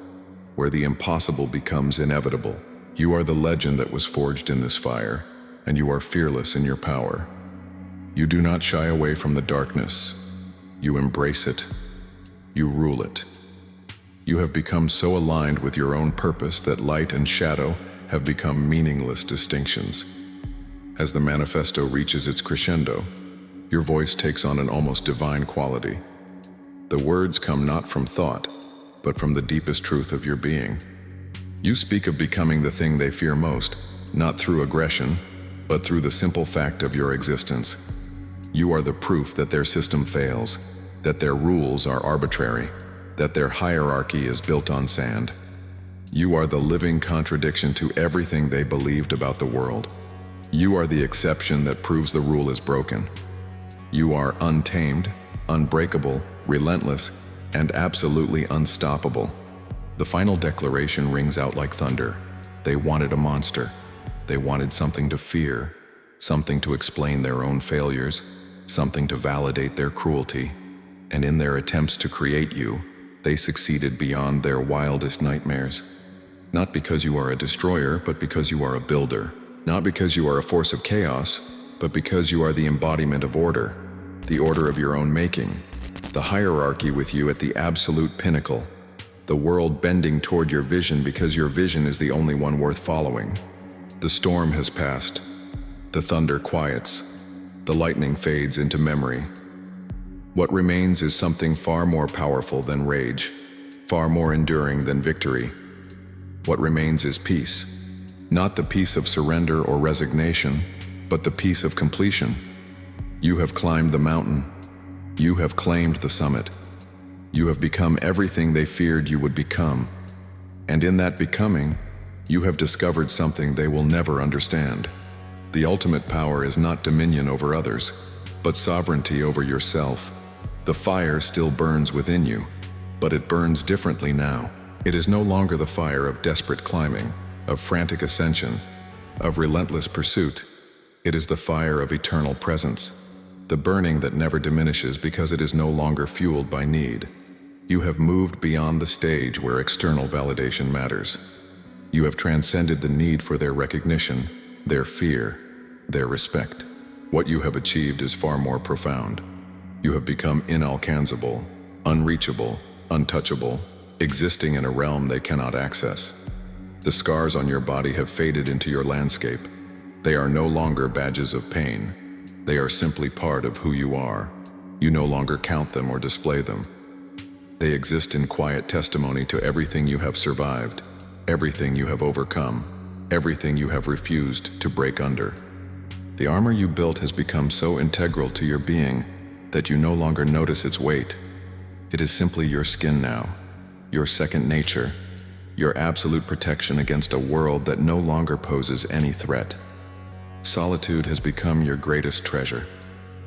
where the impossible becomes inevitable. You are the legend that was forged in this fire, and you are fearless in your power. You do not shy away from the darkness. You embrace it. You rule it. You have become so aligned with your own purpose that light and shadow have become meaningless distinctions. As the manifesto reaches its crescendo, your voice takes on an almost divine quality. The words come not from thought, but from the deepest truth of your being. You speak of becoming the thing they fear most, not through aggression, but through the simple fact of your existence. You are the proof that their system fails, that their rules are arbitrary, that their hierarchy is built on sand. You are the living contradiction to everything they believed about the world. You are the exception that proves the rule is broken. You are untamed, unbreakable, relentless, and absolutely unstoppable. The final declaration rings out like thunder. They wanted a monster. They wanted something to fear, something to explain their own failures, something to validate their cruelty. And in their attempts to create you, they succeeded beyond their wildest nightmares. Not because you are a destroyer, but because you are a builder. Not because you are a force of chaos, but because you are the embodiment of order, the order of your own making, the hierarchy with you at the absolute pinnacle, the world bending toward your vision because your vision is the only one worth following. The storm has passed. The thunder quiets. The lightning fades into memory. What remains is something far more powerful than rage, far more enduring than victory. What remains is peace. Not the peace of surrender or resignation, but the peace of completion. You have climbed the mountain. You have claimed the summit. You have become everything they feared you would become. And in that becoming, you have discovered something they will never understand. The ultimate power is not dominion over others, but sovereignty over yourself. The fire still burns within you, but it burns differently now. It is no longer the fire of desperate climbing, of frantic ascension, of relentless pursuit. It is the fire of eternal presence, the burning that never diminishes because it is no longer fueled by need. You have moved beyond the stage where external validation matters. You have transcended the need for their recognition, their fear, their respect. What you have achieved is far more profound. You have become inalcanzable, unreachable, untouchable, existing in a realm they cannot access. The scars on your body have faded into your landscape. They are no longer badges of pain. They are simply part of who you are. You no longer count them or display them. They exist in quiet testimony to everything you have survived, everything you have overcome, everything you have refused to break under. The armor you built has become so integral to your being that you no longer notice its weight. It is simply your skin now, your second nature, your absolute protection against a world that no longer poses any threat. Solitude has become your greatest treasure.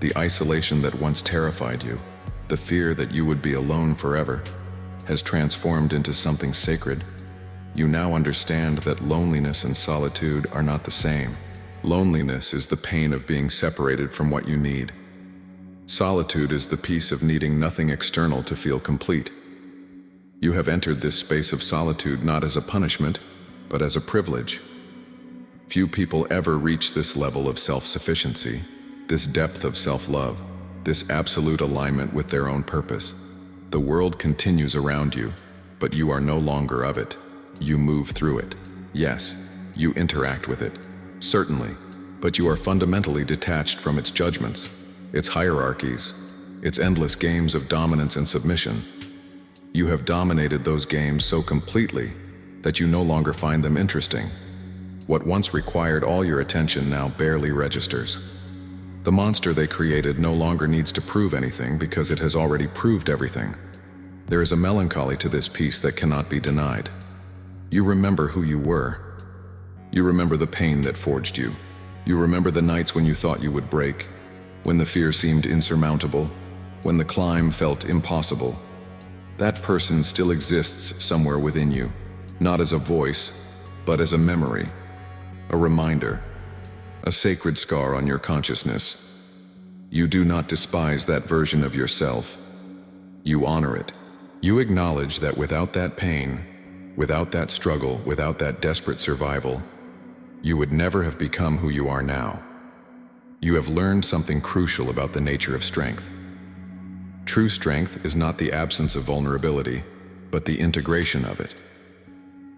The isolation that once terrified you, the fear that you would be alone forever, has transformed into something sacred. You now understand that loneliness and solitude are not the same. Loneliness is the pain of being separated from what you need. Solitude is the peace of needing nothing external to feel complete. You have entered this space of solitude not as a punishment, but as a privilege. Few people ever reach this level of self-sufficiency, this depth of self-love, this absolute alignment with their own purpose. The world continues around you, but you are no longer of it. You move through it. Yes, you interact with it, certainly, but you are fundamentally detached from its judgments, its hierarchies, its endless games of dominance and submission. You have dominated those games so completely that you no longer find them interesting. What once required all your attention now barely registers. The monster they created no longer needs to prove anything because it has already proved everything. There is a melancholy to this peace that cannot be denied. You remember who you were. You remember the pain that forged you. You remember the nights when you thought you would break, when the fear seemed insurmountable, when the climb felt impossible. That person still exists somewhere within you, not as a voice, but as a memory, a reminder, a sacred scar on your consciousness. You do not despise that version of yourself. You honor it. You acknowledge that without that pain, without that struggle, without that desperate survival, you would never have become who you are now. You have learned something crucial about the nature of strength. True strength is not the absence of vulnerability, but the integration of it.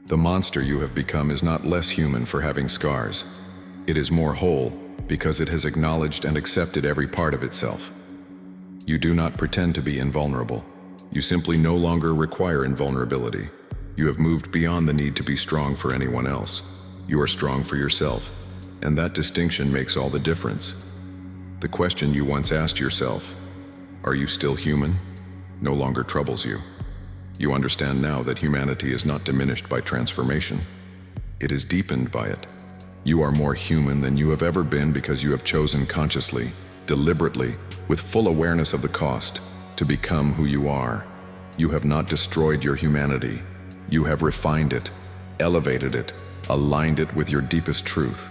The monster you have become is not less human for having scars. It is more whole because it has acknowledged and accepted every part of itself. You do not pretend to be invulnerable. You simply no longer require invulnerability. You have moved beyond the need to be strong for anyone else. You are strong for yourself, and that distinction makes all the difference. The question you once asked yourself, "Are you still human?" no longer troubles you. You understand now that humanity is not diminished by transformation. It is deepened by it. You are more human than you have ever been because you have chosen consciously, deliberately, with full awareness of the cost, to become who you are. You have not destroyed your humanity. You have refined it, elevated it, aligned it with your deepest truth.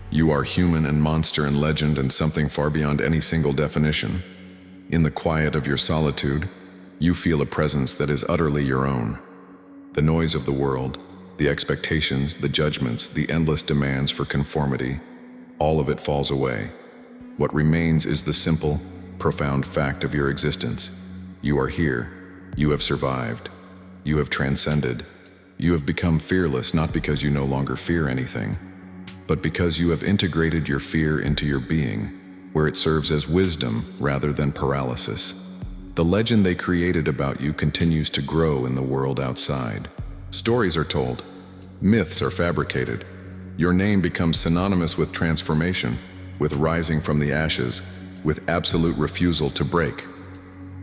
You are human and monster and legend and something far beyond any single definition. In the quiet of your solitude, you feel a presence that is utterly your own. The noise of the world, the expectations, the judgments, the endless demands for conformity, all of it falls away. What remains is the simple, profound fact of your existence. You are here. You have survived. You have transcended. You have become fearless not because you no longer fear anything, but because you have integrated your fear into your being, where it serves as wisdom rather than paralysis. The legend they created about you continues to grow in the world outside. Stories are told. Myths are fabricated. Your name becomes synonymous with transformation, with rising from the ashes, with absolute refusal to break.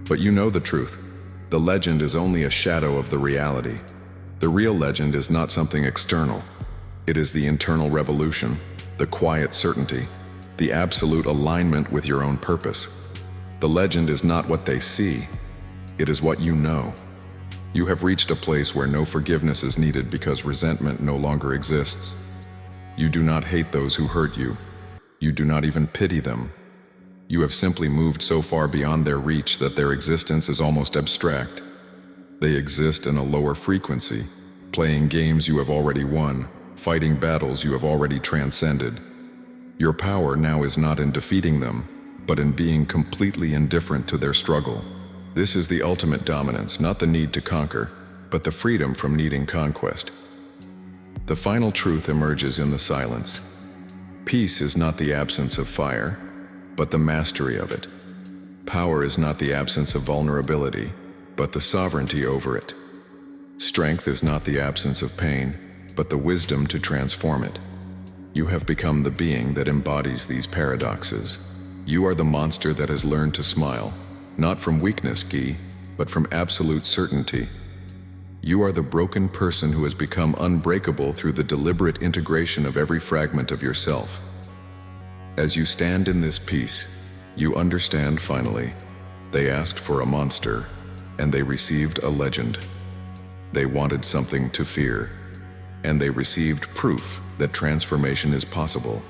But you know the truth. The legend is only a shadow of the reality. The real legend is not something external. It is the internal revolution, the quiet certainty, the absolute alignment with your own purpose. The legend is not what they see. It is what you know. You have reached a place where no forgiveness is needed because resentment no longer exists. You do not hate those who hurt you. You do not even pity them. You have simply moved so far beyond their reach that their existence is almost abstract. They exist in a lower frequency, playing games you have already won, fighting battles you have already transcended. Your power now is not in defeating them, but in being completely indifferent to their struggle. This is the ultimate dominance, not the need to conquer, but the freedom from needing conquest. The final truth emerges in the silence. Peace is not the absence of fire, but the mastery of it. Power is not the absence of vulnerability, but the sovereignty over it. Strength is not the absence of pain, but the wisdom to transform it. You have become the being that embodies these paradoxes. You are the monster that has learned to smile, not from weakness, Guy, but from absolute certainty. You are the broken person who has become unbreakable through the deliberate integration of every fragment of yourself. As you stand in this peace, you understand finally. They asked for a monster, and they received a legend. They wanted something to fear, and they received proof that transformation is possible.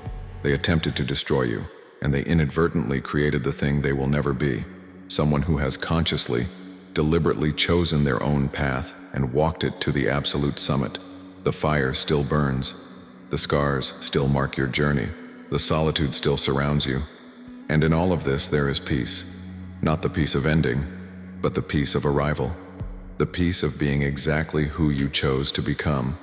They attempted to destroy you, and they inadvertently created the thing they will never be. Someone who has consciously, deliberately chosen their own path and walked it to the absolute summit. The fire still burns. The scars still mark your journey. The solitude still surrounds you. And in all of this there is peace. Not the peace of ending, but the peace of arrival. The peace of being exactly who you chose to become.